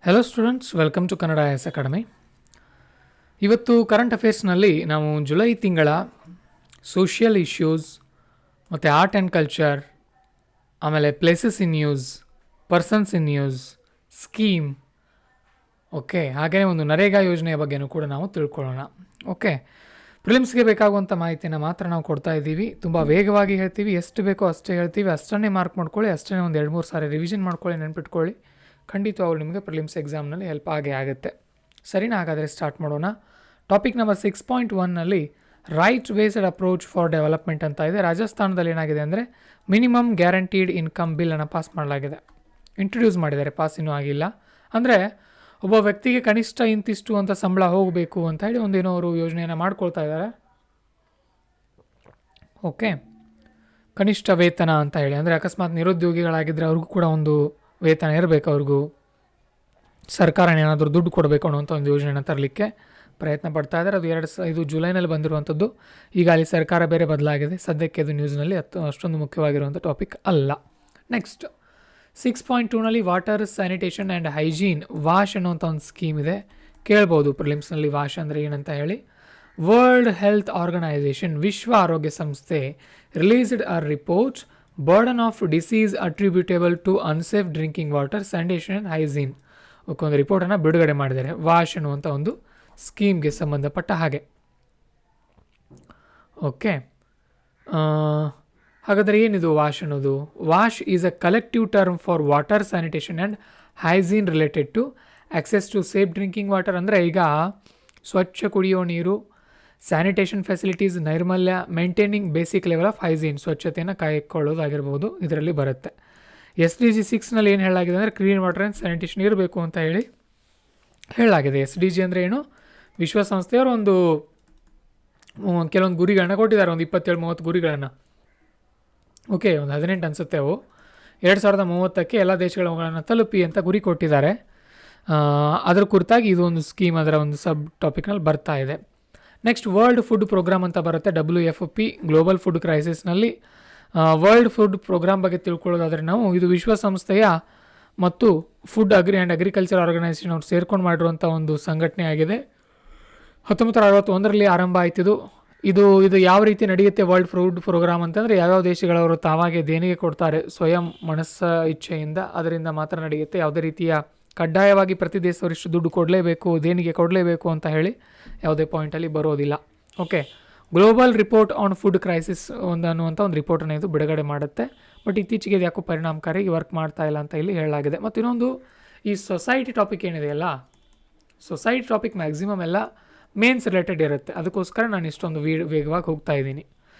Hello students, welcome to Kannada IAS academy. ಇವತ್ತು current ಅಫೇರ್ಸ್ನಲ್ಲಿ ನಾವು ಜುಲೈ ತಿಂಗಳ ಸೋಷಿಯಲ್ ಇಶ್ಯೂಸ್ ಮತ್ತು ಆರ್ಟ್ ಆ್ಯಂಡ್ ಕಲ್ಚರ್, ಆಮೇಲೆ places in news, persons in news, scheme, okay, ಹಾಗೆಯೇ ಒಂದು ನರೇಗಾ ಯೋಜನೆಯ ಬಗ್ಗೆಯೂ ಕೂಡ ನಾವು ತಿಳ್ಕೊಳ್ಳೋಣ. ಓಕೆ, ಪ್ರಿಲಿಮ್ಸ್ಗೆ ಬೇಕಾಗುವಂಥ ಮಾಹಿತಿನ ಮಾತ್ರ ನಾವು ಕೊಡ್ತಾ ಇದ್ದೀವಿ. ತುಂಬ ವೇಗವಾಗಿ ಹೇಳ್ತೀವಿ, ಎಷ್ಟು ಬೇಕೋ ಅಷ್ಟೇ ಹೇಳ್ತೀವಿ. ಅಷ್ಟನ್ನೇ ಮಾರ್ಕ್ ಮಾಡ್ಕೊಳ್ಳಿ, ಅಷ್ಟೇ ಒಂದು 2-3 ಸಾರಿ ರಿವಿಷನ್ ಮಾಡ್ಕೊಳ್ಳಿ, ನೆನ್ಪಿಟ್ಕೊಳ್ಳಿ. ಖಂಡಿತವಾಗ್ಲೂ ನಿಮಗೆ ಪ್ರಿಲಿಮ್ಸ್ ಎಕ್ಸಾಮ್ನಲ್ಲಿ ಹೆಲ್ಪ್ ಆಗೇ ಆಗುತ್ತೆ. ಸರಿನಾ? ಹಾಗಾದರೆ ಸ್ಟಾರ್ಟ್ ಮಾಡೋಣ. ಟಾಪಿಕ್ ನಂಬರ್ 6.1ನಲ್ಲಿ right based approach for development ಅಂತ ಇದೆ. ರಾಜಸ್ಥಾನದಲ್ಲಿ ಏನಾಗಿದೆ ಅಂದರೆ ಮಿನಿಮಮ್ ಗ್ಯಾರಂಟೀಡ್ ಇನ್ಕಮ್ ಬಿಲ್ಲನ್ನು ಪಾಸ್ ಮಾಡಲಾಗಿದೆ, ಇಂಟ್ರೊಡ್ಯೂಸ್ ಮಾಡಿದ್ದಾರೆ, ಪಾಸ್ ಇನ್ನೂ ಆಗಿಲ್ಲ. ಅಂದರೆ ಒಬ್ಬ ವ್ಯಕ್ತಿಗೆ ಕನಿಷ್ಠ ಇಂತಿಷ್ಟು ಅಂತ ಸಂಬಳ ಹೋಗಬೇಕು ಅಂತ ಹೇಳಿ ಒಂದೇನೋ ಅವರು ಯೋಜನೆಯನ್ನು ಮಾಡ್ಕೊಳ್ತಾ ಇದ್ದಾರೆ. ಓಕೆ, ಕನಿಷ್ಠ ವೇತನ ಅಂತ ಹೇಳಿ, ಅಂದರೆ ಅಕಸ್ಮಾತ್ ನಿರುದ್ಯೋಗಿಗಳಾಗಿದ್ದರೆ ಅವ್ರಿಗೂ ಕೂಡ ಒಂದು ವೇತನ ಇರಬೇಕು, ಅವ್ರಿಗೂ ಸರ್ಕಾರ ಏನಾದರೂ ದುಡ್ಡು ಕೊಡಬೇಕು ಅನ್ನೋಂಥ ಒಂದು ಯೋಜನೆಯನ್ನು ತರಲಿಕ್ಕೆ ಪ್ರಯತ್ನ ಪಡ್ತಾ ಇದ್ದಾರೆ. ಅದು ಇದು ಜುಲೈನಲ್ಲಿ ಬಂದಿರುವಂಥದ್ದು. ಈಗ ಅಲ್ಲಿ ಸರ್ಕಾರ ಬೇರೆ ಬದಲಾಗಿದೆ, ಸದ್ಯಕ್ಕೆ ಅದು ನ್ಯೂಸ್ನಲ್ಲಿ ಅಷ್ಟೊಂದು ಮುಖ್ಯವಾಗಿರುವಂಥ ಟಾಪಿಕ್ ಅಲ್ಲ. ನೆಕ್ಸ್ಟ್ 6.2ನಲ್ಲಿ water sanitation and hygiene, wash ಅನ್ನೋಂಥ ಒಂದು ಸ್ಕೀಮ್ ಇದೆ. ಕೇಳ್ಬೋದು ಪ್ರಿಲಿಮ್ಸ್ನಲ್ಲಿ ವಾಶ್ ಅಂದರೆ ಏನಂತ ಹೇಳಿ. ವರ್ಲ್ಡ್ ಹೆಲ್ತ್ ಆರ್ಗನೈಸೇಷನ್, ವಿಶ್ವ ಆರೋಗ್ಯ ಸಂಸ್ಥೆ, released a report burden of disease attributable to unsafe drinking water, sanitation and hygiene. ಒಂದು ರಿಪೋರ್ಟನ್ನು ಬಿಡುಗಡೆ ಮಾಡಿದ್ದಾರೆ ವಾಶ್ ಅನ್ನುವಂಥ ಒಂದು ಸ್ಕೀಮ್ಗೆ ಸಂಬಂಧಪಟ್ಟ ಹಾಗೆ. ಓಕೆ, ಹಾಗಾದರೆ ಏನಿದು ವಾಶ್ ಅನ್ನೋದು? ವಾಶ್ is a collective term for water sanitation and hygiene related to access to safe drinking water. ಅಂದರೆ ಈಗ ಸ್ವಚ್ಛ ಕುಡಿಯೋ ನೀರು, ಸ್ಯಾನಿಟೇಷನ್ ಫೆಸಿಲಿಟೀಸ್, ನೈರ್ಮಲ್ಯ, maintaining basic level of hygiene, ಸ್ವಚ್ಛತೆಯನ್ನು ಕಾಯ್ಕೊಳ್ಳೋದಾಗಿರ್ಬೋದು, ಇದರಲ್ಲಿ ಬರುತ್ತೆ. SDG 6ನಲ್ಲಿ ಏನು ಹೇಳಲಾಗಿದೆ ಅಂದರೆ ಕ್ಲೀನ್ ವಾಟರ್ ಆ್ಯಂಡ್ ಸ್ಯಾನಿಟೇಷನ್ ಇರಬೇಕು ಅಂತ ಹೇಳಿ ಹೇಳಲಾಗಿದೆ. SDG ಅಂದರೆ ಏನು? ವಿಶ್ವಸಂಸ್ಥೆಯವರು ಒಂದು ಕೆಲವೊಂದು ಗುರಿಗಳನ್ನ ಕೊಟ್ಟಿದ್ದಾರೆ, ಒಂದು 27-30 ಗುರಿಗಳನ್ನು. ಓಕೆ, ಒಂದು 18 ಅನಿಸುತ್ತೆ ಅವು. 2030ಕ್ಕೆ ಎಲ್ಲ ದೇಶಗಳನ್ನು ತಲುಪಿ ಅಂತ ಗುರಿ ಕೊಟ್ಟಿದ್ದಾರೆ. ಅದರ ಕುರಿತಾಗಿ ಇದು ಒಂದು ಸ್ಕೀಮ್, ಅದರ ಒಂದು ಸಬ್ ಟಾಪಿಕ್ನಲ್ಲಿ ಬರ್ತಾ ಇದೆ. ನೆಕ್ಸ್ಟ್ ವರ್ಲ್ಡ್ ಫುಡ್ ಪ್ರೋಗ್ರಾಮ್ ಅಂತ ಬರುತ್ತೆ, WFP, ಗ್ಲೋಬಲ್ ಫುಡ್ ಕ್ರೈಸಿಸ್ನಲ್ಲಿ. ವರ್ಲ್ಡ್ ಫುಡ್ ಪ್ರೋಗ್ರಾಮ್ ಬಗ್ಗೆ ತಿಳ್ಕೊಳ್ಳೋದಾದರೆ ನಾವು, ಇದು ವಿಶ್ವಸಂಸ್ಥೆಯ ಮತ್ತು ಫುಡ್ ಆ್ಯಂಡ್ ಅಗ್ರಿಕಲ್ಚರ್ ಆರ್ಗನೈಸೇಷನ್ ಅವರು ಸೇರ್ಕೊಂಡು ಮಾಡಿರುವಂಥ ಒಂದು ಸಂಘಟನೆ ಆಗಿದೆ. 1961ರಲ್ಲಿ ಆರಂಭ ಆಯ್ತಿದು. ಇದು ಯಾವ ರೀತಿ ನಡೆಯುತ್ತೆ ವರ್ಲ್ಡ್ ಫುಡ್ ಪ್ರೋಗ್ರಾಮ್ ಅಂತಂದರೆ, ಯಾವ್ಯಾವ ದೇಶಗಳವರು ತಾವಾಗೆ ದೇಣಿಗೆ ಕೊಡ್ತಾರೆ ಸ್ವಯಂ ಇಚ್ಛೆಯಿಂದ, ಅದರಿಂದ ಮಾತ್ರ ನಡೆಯುತ್ತೆ. ಯಾವುದೇ ರೀತಿಯ ಕಡ್ಡಾಯವಾಗಿ ಪ್ರತಿ ದೇಶದವರಿಷ್ಟು ದುಡ್ಡು ಕೊಡಲೇಬೇಕು, ದೇಣಿಗೆ ಕೊಡಲೇಬೇಕು ಅಂತ ಹೇಳಿ ಯಾವುದೇ ಪಾಯಿಂಟಲ್ಲಿ ಬರೋದಿಲ್ಲ. Okay, global report on food crisis ಅನ್ನುವಂಥ ಒಂದು ರಿಪೋರ್ಟನ್ನು ಇದು ಬಿಡುಗಡೆ ಮಾಡುತ್ತೆ. ಬಟ್ ಇತ್ತೀಚೆಗೆ ಇದು ಯಾಕೋ ಪರಿಣಾಮಕಾರಿಯಾಗಿ ವರ್ಕ್ ಮಾಡ್ತಾ ಇಲ್ಲ ಅಂತ ಇಲ್ಲಿ ಹೇಳಲಾಗಿದೆ. ಮತ್ತು ಇನ್ನೊಂದು, ಈ ಸೊಸೈಟಿ ಟಾಪಿಕ್ ಏನಿದೆಯಲ್ಲ, ಸೊಸೈಟಿ ಟಾಪಿಕ್ ಮ್ಯಾಕ್ಸಿಮಮ್ ಎಲ್ಲ ಮೇನ್ಸ್ ರಿಲೇಟೆಡ್ ಇರುತ್ತೆ, ಅದಕ್ಕೋಸ್ಕರ ನಾನು ಇಷ್ಟೊಂದು ವೇಗವಾಗಿ ಹೋಗ್ತಾ ಇದ್ದೀನಿ.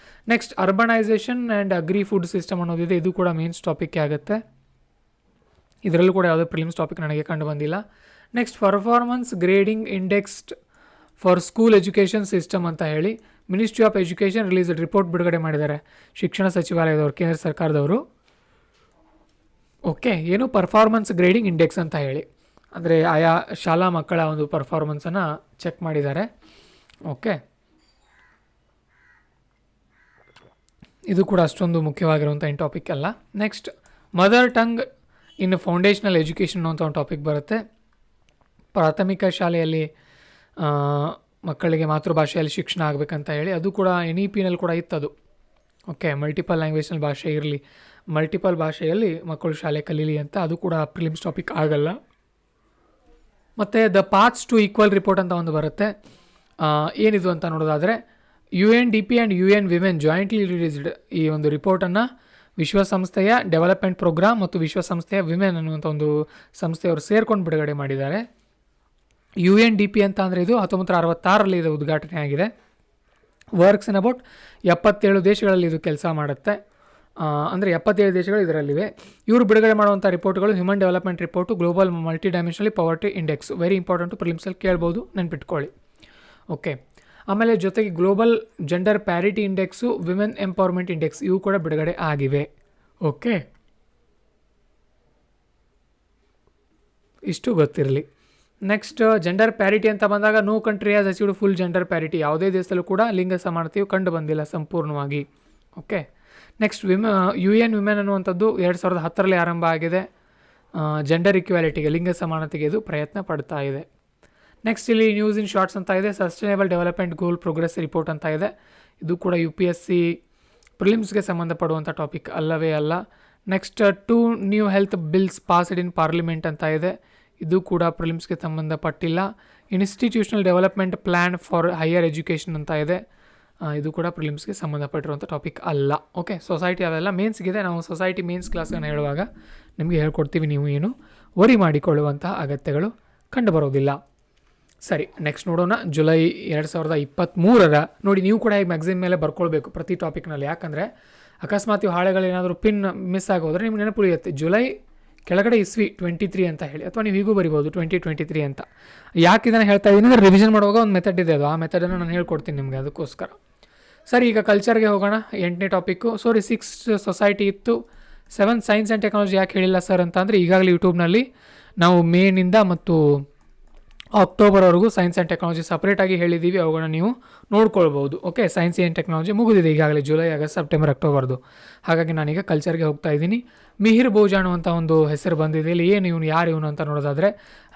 Next urbanisation and agri food system ಅನ್ನೋದಿದೆ, ಇದು ಕೂಡ ಮೇನ್ಸ್ ಟಾಪಿಕ್ ಆಗುತ್ತೆ. ಇದರಲ್ಲೂ ಕೂಡ ಯಾವುದೇ ಪ್ರಿಲಿಮ್ಸ್ ಟಾಪಿಕ್ ನನಗೆ ಕಂಡು ಬಂದಿಲ್ಲ. Next performance grading indexed for school education system ಅಂತ ಹೇಳಿ ministry of education released report ಬಿಡುಗಡೆ ಮಾಡಿದ್ದಾರೆ, ಶಿಕ್ಷಣ ಸಚಿವಾಲಯದವರು, ಕೇಂದ್ರ ಸರ್ಕಾರದವರು. ಓಕೆ, ಏನು ಪರ್ಫಾರ್ಮೆನ್ಸ್ ಗ್ರೇಡಿಂಗ್ ಇಂಡೆಕ್ಸ್ ಅಂತ ಹೇಳಿ, ಅಂದರೆ ಆಯಾ ಶಾಲಾ ಮಕ್ಕಳ ಒಂದು ಪರ್ಫಾರ್ಮೆನ್ಸನ್ನು ಚೆಕ್ ಮಾಡಿದ್ದಾರೆ. ಓಕೆ, ಇದು ಕೂಡ ಅಷ್ಟೊಂದು ಮುಖ್ಯವಾಗಿರುವಂಥ ಏನು ಟಾಪಿಕ್ ಅಲ್ಲ. ನೆಕ್ಸ್ಟ್ ಮದರ್ ಟಂಗ್ ಇನ್ ಫೌಂಡೇಶನಲ್ ಎಜುಕೇಷನ್ ಅಂತ ಒಂದು ಟಾಪಿಕ್ ಬರುತ್ತೆ. ಪ್ರಾಥಮಿಕ ಶಾಲೆಯಲ್ಲಿ ಮಕ್ಕಳಿಗೆ ಮಾತೃಭಾಷೆಯಲ್ಲಿ ಶಿಕ್ಷಣ ಆಗಬೇಕಂತ ಹೇಳಿ, ಅದು ಕೂಡ NEP-ನಲ್ಲಿ ಕೂಡ ಇತ್ತದು. ಓಕೆ, ಮಲ್ಟಿಪಲ್ ಲ್ಯಾಂಗ್ವೇಜ್ನಲ್ಲಿ ಭಾಷೆ ಇರಲಿ, ಮಲ್ಟಿಪಲ್ ಭಾಷೆಯಲ್ಲಿ ಮಕ್ಕಳು ಶಾಲೆ ಕಲೀಲಿ ಅಂತ, ಅದು ಕೂಡ ಪ್ರಿಲಿಮ್ಸ್ ಟಾಪಿಕ್ ಆಗಲ್ಲ. ಮತ್ತು the paths to equal report ಅಂತ ಒಂದು ಬರುತ್ತೆ. ಏನಿದು ಅಂತ ನೋಡೋದಾದರೆ, UNDP and UN women jointly released ಈ ಒಂದು ರಿಪೋರ್ಟನ್ನು ವಿಶ್ವಸಂಸ್ಥೆಯ ಡೆವಲಪ್ಮೆಂಟ್ ಪ್ರೋಗ್ರಾಮ್ ಮತ್ತು ವಿಶ್ವಸಂಸ್ಥೆಯ ವಿಮೆನ್ ಅನ್ನುವಂಥ ಒಂದು ಸಂಸ್ಥೆಯವರು ಸೇರ್ಕೊಂಡು ಬಿಡುಗಡೆ ಮಾಡಿದ್ದಾರೆ. UNDP ಅಂತ ಅಂದರೆ ಇದು 1966ರಲ್ಲಿ ಇದು ಉದ್ಘಾಟನೆ ಆಗಿದೆ. ವರ್ಕ್ಸ್ ಇನ್ ಅಬೌಟ್ 77 ದೇಶಗಳಲ್ಲಿ ಇದು ಕೆಲಸ ಮಾಡುತ್ತೆ. ಅಂದರೆ 77 ದೇಶಗಳು ಇದರಲ್ಲಿವೆ. ಇವರು ಬಿಡುಗಡೆ ಮಾಡುವಂಥ ರಿಪೋರ್ಟ್ಗಳು human development report, global multi dimensionally poverty index, very important, ಪ್ರಿಲಿಮ್ಸಲ್ಲಿ ಕೇಳ್ಬೋದು, ನೆನ್ಪಿಟ್ಕೊಳ್ಳಿ. ಓಕೆ, ಆಮೇಲೆ ಜೊತೆಗೆ global gender parity index, women empowerment index, ಇವು ಕೂಡ ಬಿಡುಗಡೆ ಆಗಿವೆ. ಓಕೆ, ಇಷ್ಟು ಗೊತ್ತಿರಲಿ. ನೆಕ್ಸ್ಟ್ ಜೆಂಡರ್ ಪ್ಯಾರಿಟಿ ಅಂತ ಬಂದಾಗ, no country has achieved full gender parity, ಯಾವುದೇ ದೇಶದಲ್ಲೂ ಕೂಡ ಲಿಂಗ ಸಮಾನತೆಯು ಕಂಡು ಬಂದಿಲ್ಲ ಸಂಪೂರ್ಣವಾಗಿ. ಓಕೆ, ನೆಕ್ಸ್ಟ್ UN ವಿಮೆನ್ ಅನ್ನುವಂಥದ್ದು 2010ರಲ್ಲಿ ಆರಂಭ ಆಗಿದೆ. ಜೆಂಡರ್ ಇಕ್ವಾಲಿಟಿಗೆ, ಲಿಂಗ ಸಮಾನತೆಗೆ ಇದು ಪ್ರಯತ್ನ ಪಡ್ತಾ ಇದೆ. ನೆಕ್ಸ್ಟ್ ಇಲ್ಲಿ ನ್ಯೂಸ್ ಇನ್ ಶಾರ್ಟ್ಸ್ ಅಂತ ಇದೆ, sustainable development goal progress report ಅಂತ ಇದೆ. ಇದು ಕೂಡ UPSC ಪ್ರಿಲಿಮ್ಸ್ಗೆ ಸಂಬಂಧಪಡುವಂಥ ಟಾಪಿಕ್ ಅಲ್ಲವೇ ಅಲ್ಲ. Next 2 new health bills passed in parliament ಅಂತ ಇದೆ. ಇದು ಕೂಡ ಪ್ರಿಲಿಮ್ಸ್ಗೆ ಸಂಬಂಧಪಟ್ಟಿಲ್ಲ. Institutional development plan for higher education ಅಂತ ಇದೆ. ಇದು ಕೂಡ ಪ್ರಿಲಿಮ್ಸ್ಗೆ ಸಂಬಂಧಪಟ್ಟಿರುವಂಥ ಟಾಪಿಕ್ ಅಲ್ಲ. ಓಕೆ, ಸೊಸೈಟಿ ಅವೆಲ್ಲ ಮೇನ್ಸ್ಗಿದೆ. ನಾವು ಸೊಸೈಟಿ ಮೇನ್ಸ್ ಕ್ಲಾಸ್ಗಳನ್ನು ಹೇಳುವಾಗ ನಿಮಗೆ ಹೇಳ್ಕೊಡ್ತೀವಿ, ನೀವು ಏನು ವರಿ ಮಾಡಿಕೊಳ್ಳುವಂತಹ ಅಗತ್ಯಗಳು ಕಂಡುಬರೋದಿಲ್ಲ. ಸರಿ, ನೆಕ್ಸ್ಟ್ ನೋಡೋಣ. ಜುಲೈ 2023 ನೋಡಿ, ನೀವು ಕೂಡ ಈಗ ಮ್ಯಾಗ್ಝಿನ್ ಮೇಲೆ ಬರ್ಕೊಳ್ಬೇಕು ಪ್ರತಿ ಟಾಪಿಕ್ನಲ್ಲಿ. ಯಾಕಂದರೆ ಅಕಸ್ಮಾತ್ ಇವು ಹಾಳೆಗಳೇನಾದರೂ ಪಿನ್ ಮಿಸ್ ಆಗೋದ್ರೆ ನಿಮ್ಗೆ ನೆನಪು ಉಳಿಯುತ್ತೆ. ಜುಲೈ ಕೆಳಗಡೆ ಇಸ್ವಿ 23 ಅಂತ ಹೇಳಿ, ಅಥವಾ ನೀವು ಹೀಗೂ ಬರಿಬೋದು 2023 ಅಂತ. ಯಾಕೆ ಇದನ್ನು ಹೇಳ್ತಾ ಇದ್ದೀನಿ ಅಂದರೆ ರಿವಿಷನ್ ಮಾಡುವಾಗ ಒಂದು ಮೆಥಡ್ ಇದೆ, ಅದು ಆ ಮೆಥಡನ್ನು ನಾನು ಹೇಳ್ಕೊಡ್ತೀನಿ ನಿಮಗೆ, ಅದಕ್ಕೋಸ್ಕರ. ಸರಿ, ಈಗ ಕಲ್ಚರ್ಗೆ ಹೋಗೋಣ. 8ನೇ ಟಾಪಿಕ್ಕು. 6 ಸೊಸೈಟಿ ಇತ್ತು. 7 ಸೈನ್ಸ್ ಆ್ಯಂಡ್ ಟೆಕ್ನಾಲಜಿ ಯಾಕೆ ಹೇಳಿಲ್ಲ ಸರ್ ಅಂತ ಅಂದರೆ, ಈಗಾಗಲೇ ಯೂಟ್ಯೂಬ್ನಲ್ಲಿ ನಾವು ಮೇನಿಂದ ಮತ್ತು ಅಕ್ಟೋಬರ್ವರೆಗೂ ಸೈನ್ಸ್ ಆ್ಯಂಡ್ ಟೆಕ್ನಾಲಜಿ ಸಪ್ರೇಟಾಗಿ ಹೇಳಿದ್ದೀವಿ, ಅವುಗಳನ್ನ ನೀವು ನೋಡ್ಕೊಳ್ಬೋದು. ಓಕೆ, ಸೈನ್ಸ್ ಆ್ಯಂಡ್ ಟೆಕ್ನಾಲಜಿ ಮುಗಿದಿದೆ ಈಗಾಗಲೇ, ಜುಲೈ, ಆಗಸ್ಟ್, ಸೆಪ್ಟೆಂಬರ್, ಅಕ್ಟೋಬರ್ದು. ಹಾಗಾಗಿ ನಾನೀಗ ಕಲ್ಚರ್ಗೆ ಹೋಗ್ತಾ ಇದ್ದೀನಿ. ಮಿಹಿರ್ ಬೋಜಾಣ ಅಂತ ಒಂದು ಹೆಸರು ಬಂದಿದೆ ಇಲ್ಲಿ. ಏನು ಇವನು, ಯಾರು ಇವನು ಅಂತ ನೋಡೋದಾದರೆ,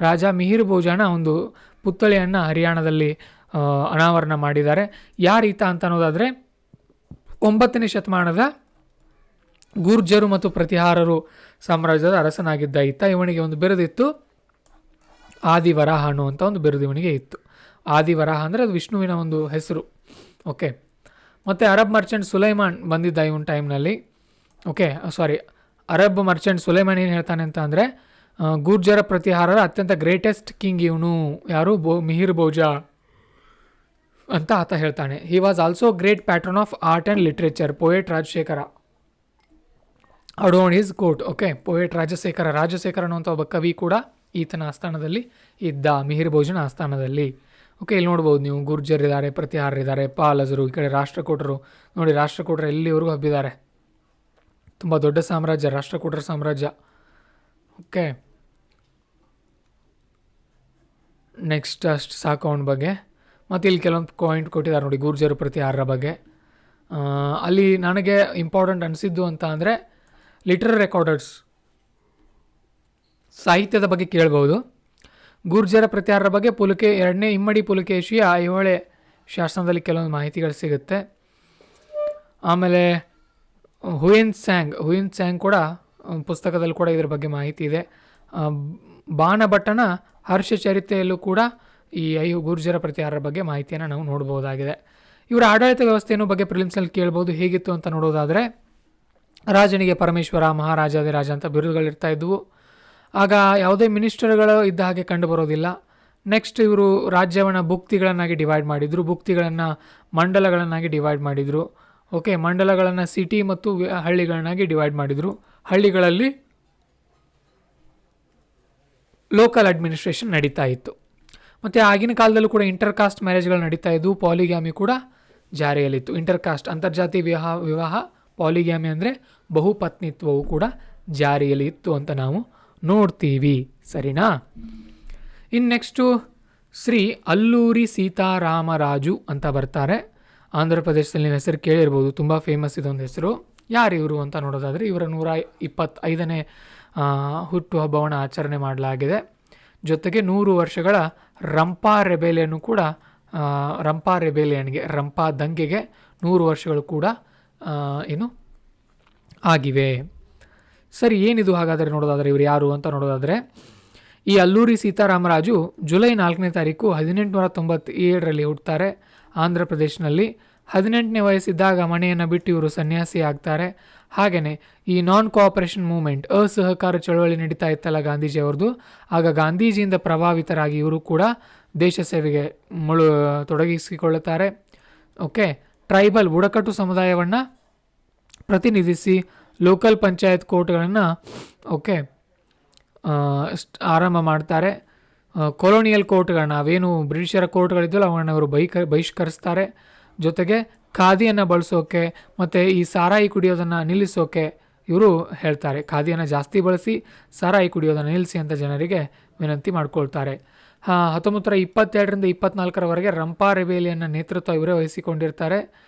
ರಾಜ ಮಿಹಿರ್ ಬೋಜಾಣ ಒಂದು ಪುತ್ಥಳಿಯನ್ನು ಹರಿಯಾಣದಲ್ಲಿ ಅನಾವರಣ ಮಾಡಿದ್ದಾರೆ. ಯಾರೀತ ಅಂತ ಅನ್ನೋದಾದರೆ, 9ನೇ ಶತಮಾನದ ಗುರ್ಜರು ಮತ್ತು ಪ್ರತಿಹಾರರು ಸಾಮ್ರಾಜ್ಯದ ಅರಸನಾಗಿದ್ದ ಈತ. ಇವನಿಗೆ ಒಂದು ಬಿರುದಿತ್ತು, ಆದಿವರಾಹ ಅನ್ನುವಂಥ ಒಂದು ಬಿರುದು ಇವನಿಗೆ ಇತ್ತು. ಆದಿವರಾಹ ಅಂದರೆ ಅದು ವಿಷ್ಣುವಿನ ಒಂದು ಹೆಸರು. ಓಕೆ, ಮತ್ತು ಅರಬ್ ಮರ್ಚೆಂಟ್ ಸುಲೈಮಾನ್ ಬಂದಿದ್ದ ಇವನ ಟೈಮ್ನಲ್ಲಿ. ಓಕೆ, ಅರಬ್ ಮರ್ಚೆಂಟ್ ಸುಲೈಮಾನ್ ಏನು ಹೇಳ್ತಾನೆ ಅಂತ ಅಂದರೆ, ಗುರ್ಜರ ಪ್ರತಿಹಾರರ ಅತ್ಯಂತ ಗ್ರೇಟೆಸ್ಟ್ ಕಿಂಗ್ ಇವನು. ಯಾರು? ಮಿಹಿರ್ ಬೋಜಾ ಅಂತ ಆತ ಹೇಳ್ತಾನೆ. He was also great patron of art and literature. Poet Rajashekhara adorn his court. Okay, poet Rajashekhara ಅನ್ನುವಂಥ ಒಬ್ಬ ಕವಿ ಕೂಡ ಈತನ ಆಸ್ಥಾನದಲ್ಲಿ ಇದ್ದ, ಮಿಹಿರ್ ಬೋಜನ ಆಸ್ಥಾನದಲ್ಲಿ. ಓಕೆ, ಇಲ್ಲಿ ನೋಡ್ಬೋದು ನೀವು, ಗುರ್ಜರಿದ್ದಾರೆ, ಪ್ರತಿಹಾರರಿದ್ದಾರೆ, ಪಾಲಜರು, ಈ ಕಡೆ ರಾಷ್ಟ್ರಕೂಟರು. ನೋಡಿ, ರಾಷ್ಟ್ರಕೂಟರು ಎಲ್ಲಿವರೆಗೂ ಹಬ್ಬಿದ್ದಾರೆ. ತುಂಬ ದೊಡ್ಡ ಸಾಮ್ರಾಜ್ಯ ರಾಷ್ಟ್ರಕೂಟರ ಸಾಮ್ರಾಜ್ಯ. ಓಕೆ, ನೆಕ್ಸ್ಟ್ ಅಷ್ಟು ಸಾಕು ಅವನ ಬಗ್ಗೆ. ಮತ್ತು ಇಲ್ಲಿ ಕೆಲವೊಂದು ಪಾಯಿಂಟ್ ಕೊಟ್ಟಿದ್ದಾರೆ ನೋಡಿ, ಗುರ್ಜರು ಪ್ರತಿಹಾರರ ಬಗ್ಗೆ. ಅಲ್ಲಿ ನನಗೆ ಇಂಪಾರ್ಟೆಂಟ್ ಅನಿಸಿದ್ದು ಅಂತ ಅಂದರೆ, ಲಿಟ್ರರಿ ರೆಕಾರ್ಡರ್ಸ್, ಸಾಹಿತ್ಯದ ಬಗ್ಗೆ ಕೇಳ್ಬೋದು. ಗುರ್ಜರ ಪ್ರತಿಹಾರರ ಬಗ್ಗೆ ಪುಲಕೆ 2ನೇ ಇಮ್ಮಡಿ ಪುಲಕೇಶಿಯ ಐಹೊಳೆ ಶಾಸನದಲ್ಲಿ ಕೆಲವೊಂದು ಮಾಹಿತಿಗಳು ಸಿಗುತ್ತೆ. ಆಮೇಲೆ ಹುಯೆನ್ ಸ್ಯಾಂಗ್ ಕೂಡ ಪುಸ್ತಕದಲ್ಲಿ ಕೂಡ ಇದ್ರ ಬಗ್ಗೆ ಮಾಹಿತಿ ಇದೆ. ಬಾಣಭಟ್ಟನ ಹರ್ಷಚರಿತೆಯಲ್ಲೂ ಕೂಡ ಈ ಗುರ್ಜರ ಪ್ರತಿಹಾರರ ಬಗ್ಗೆ ಮಾಹಿತಿಯನ್ನು ನಾವು ನೋಡ್ಬೋದಾಗಿದೆ. ಇವರ ಆಡಳಿತ ವ್ಯವಸ್ಥೆಯನ್ನು ಬಗ್ಗೆ ಪ್ರಿಲಿಮ್ಸಲ್ಲಿ ಕೇಳ್ಬೋದು. ಹೇಗಿತ್ತು ಅಂತ ನೋಡೋದಾದರೆ, ರಾಜನಿಗೆ ಪರಮೇಶ್ವರ, ಮಹಾರಾಜಾದಿರಾಜ ಅಂತ ಬಿರುದುಗಳಿರ್ತಾ ಇದ್ವು. ಆಗ ಯಾವುದೇ ಮಿನಿಸ್ಟರ್ಗಳು ಇದ್ದ ಹಾಗೆ ಕಂಡು ಬರೋದಿಲ್ಲ. ನೆಕ್ಸ್ಟ್ ಇವರು ರಾಜ್ಯವನ್ನು ಭುಕ್ತಿಗಳನ್ನಾಗಿ ಡಿವೈಡ್ ಮಾಡಿದರು, ಭುಕ್ತಿಗಳನ್ನು ಮಂಡಲಗಳನ್ನಾಗಿ ಡಿವೈಡ್ ಮಾಡಿದರು. ಓಕೆ, ಮಂಡಲಗಳನ್ನು ಸಿಟಿ ಮತ್ತು ಹಳ್ಳಿಗಳನ್ನಾಗಿ ಡಿವೈಡ್ ಮಾಡಿದರು. ಹಳ್ಳಿಗಳಲ್ಲಿ ಲೋಕಲ್ ಅಡ್ಮಿನಿಸ್ಟ್ರೇಷನ್ ನಡೀತಾ ಇತ್ತು. ಮತ್ತು ಆಗಿನ ಕಾಲದಲ್ಲೂ ಕೂಡ ಇಂಟರ್ ಕಾಸ್ಟ್ ಮ್ಯಾರೇಜ್ಗಳು ನಡೀತಾ ಇದ್ವು. ಪಾಲಿಗ್ಯಾಮಿ ಕೂಡ ಜಾರಿಯಲ್ಲಿತ್ತು. ಇಂಟರ್ ಕಾಸ್ಟ್, ಅಂತರ್ಜಾತಿ ವಿವಾಹ, ಪಾಲಿಗ್ಯಾಮಿ ಅಂದರೆ ಬಹುಪತ್ನಿತ್ವವು ಕೂಡ ಜಾರಿಯಲ್ಲಿ ಇತ್ತು ಅಂತ ನಾವು ನೋಡ್ತೀವಿ. ಸರಿನಾ? ಇನ್ನು ನೆಕ್ಸ್ಟು ಶ್ರೀ ಅಲ್ಲೂರಿ ಸೀತಾರಾಮರಾಜು ಅಂತ ಬರ್ತಾರೆ. ಆಂಧ್ರ ಪ್ರದೇಶದಲ್ಲಿ ನೀವು ಹೆಸರು ಕೇಳಿರ್ಬೋದು, ತುಂಬ ಫೇಮಸ್ ಇದೊಂದು ಹೆಸರು. ಯಾರು ಇವರು ಅಂತ ನೋಡೋದಾದರೆ, ಇವರ 125ನೇ ಹುಟ್ಟುಹಬ್ಬವನ್ನು ಆಚರಣೆ ಮಾಡಲಾಗಿದೆ. ಜೊತೆಗೆ 100 ವರ್ಷಗಳ ರಂಪಾ ರೆಬೆಲಿಯನ್ಗೆ, ರಂಪಾ ದಂಗೆಗೆ 100 ವರ್ಷಗಳು ಕೂಡ ಆಗಿವೆ. ಸರಿ, ಏನಿದು ಹಾಗಾದರೆ ನೋಡೋದಾದರೆ ಇವರು ಯಾರು ಅಂತ ನೋಡೋದಾದರೆ, ಈ ಅಲ್ಲೂರಿ ಸೀತಾರಾಮರಾಜು ಜುಲೈ 4ನೇ ತಾರೀಕು 1897ರಲ್ಲಿ ಹುಟ್ಟುತ್ತಾರೆ ಆಂಧ್ರ ಪ್ರದೇಶನಲ್ಲಿ. 18ನೇ ವಯಸ್ಸಿದ್ದಾಗ ಮನೆಯನ್ನು ಬಿಟ್ಟು ಇವರು ಸನ್ಯಾಸಿ ಆಗ್ತಾರೆ. ಹಾಗೆಯೇ ಈ ನಾನ್ ಕೋಆಪರೇಷನ್ ಮೂವ್ಮೆಂಟ್, ಅಸಹಕಾರ ಚಳವಳಿ ನಡೀತಾ ಇತ್ತಲ್ಲ ಗಾಂಧೀಜಿಯವ್ರದ್ದು, ಆಗ ಗಾಂಧೀಜಿಯಿಂದ ಪ್ರಭಾವಿತರಾಗಿ ಇವರು ಕೂಡ ದೇಶ ಸೇವೆಗೆ ತೊಡಗಿಸಿಕೊಳ್ಳುತ್ತಾರೆ. ಓಕೆ, ಟ್ರೈಬಲ್ ಬುಡಕಟ್ಟು ಸಮುದಾಯವನ್ನು ಪ್ರತಿನಿಧಿಸಿ ಲೋಕಲ್ ಪಂಚಾಯತ್ ಕೋರ್ಟ್ಗಳನ್ನು ಆರಂಭ ಮಾಡ್ತಾರೆ. ಕೊಲೋನಿಯಲ್ ಕೋರ್ಟ್ಗಳನ್ನ, ಅವೇನು ಬ್ರಿಟಿಷರ ಕೋರ್ಟ್ಗಳಿದ್ದಲ್ಲ ಅವುಗಳನ್ನ ಅವರು ಬಹಿಷ್ಕರಿಸ್ತಾರೆ. ಜೊತೆಗೆ ಖಾದಿಯನ್ನು ಬಳಸೋಕೆ ಮತ್ತು ಈ ಸಾರಾಯಿ ಕುಡಿಯೋದನ್ನು ನಿಲ್ಲಿಸೋಕೆ ಇವರು ಹೇಳ್ತಾರೆ. ಖಾದಿಯನ್ನು ಜಾಸ್ತಿ ಬಳಸಿ ಸಾರಾಯಿ ಕುಡಿಯೋದನ್ನು ನಿಲ್ಲಿಸಿ ಅಂತ ಜನರಿಗೆ ವಿನಂತಿ ಮಾಡ್ಕೊಳ್ತಾರೆ. 1922ರಿಂದ 24ರವರೆಗೆ ರಂಪಾ ರೆಬೆಲಿಯನ್ನ ನೇತೃತ್ವ ಇವರೇ ವಹಿಸಿಕೊಂಡಿರ್ತಾರೆ.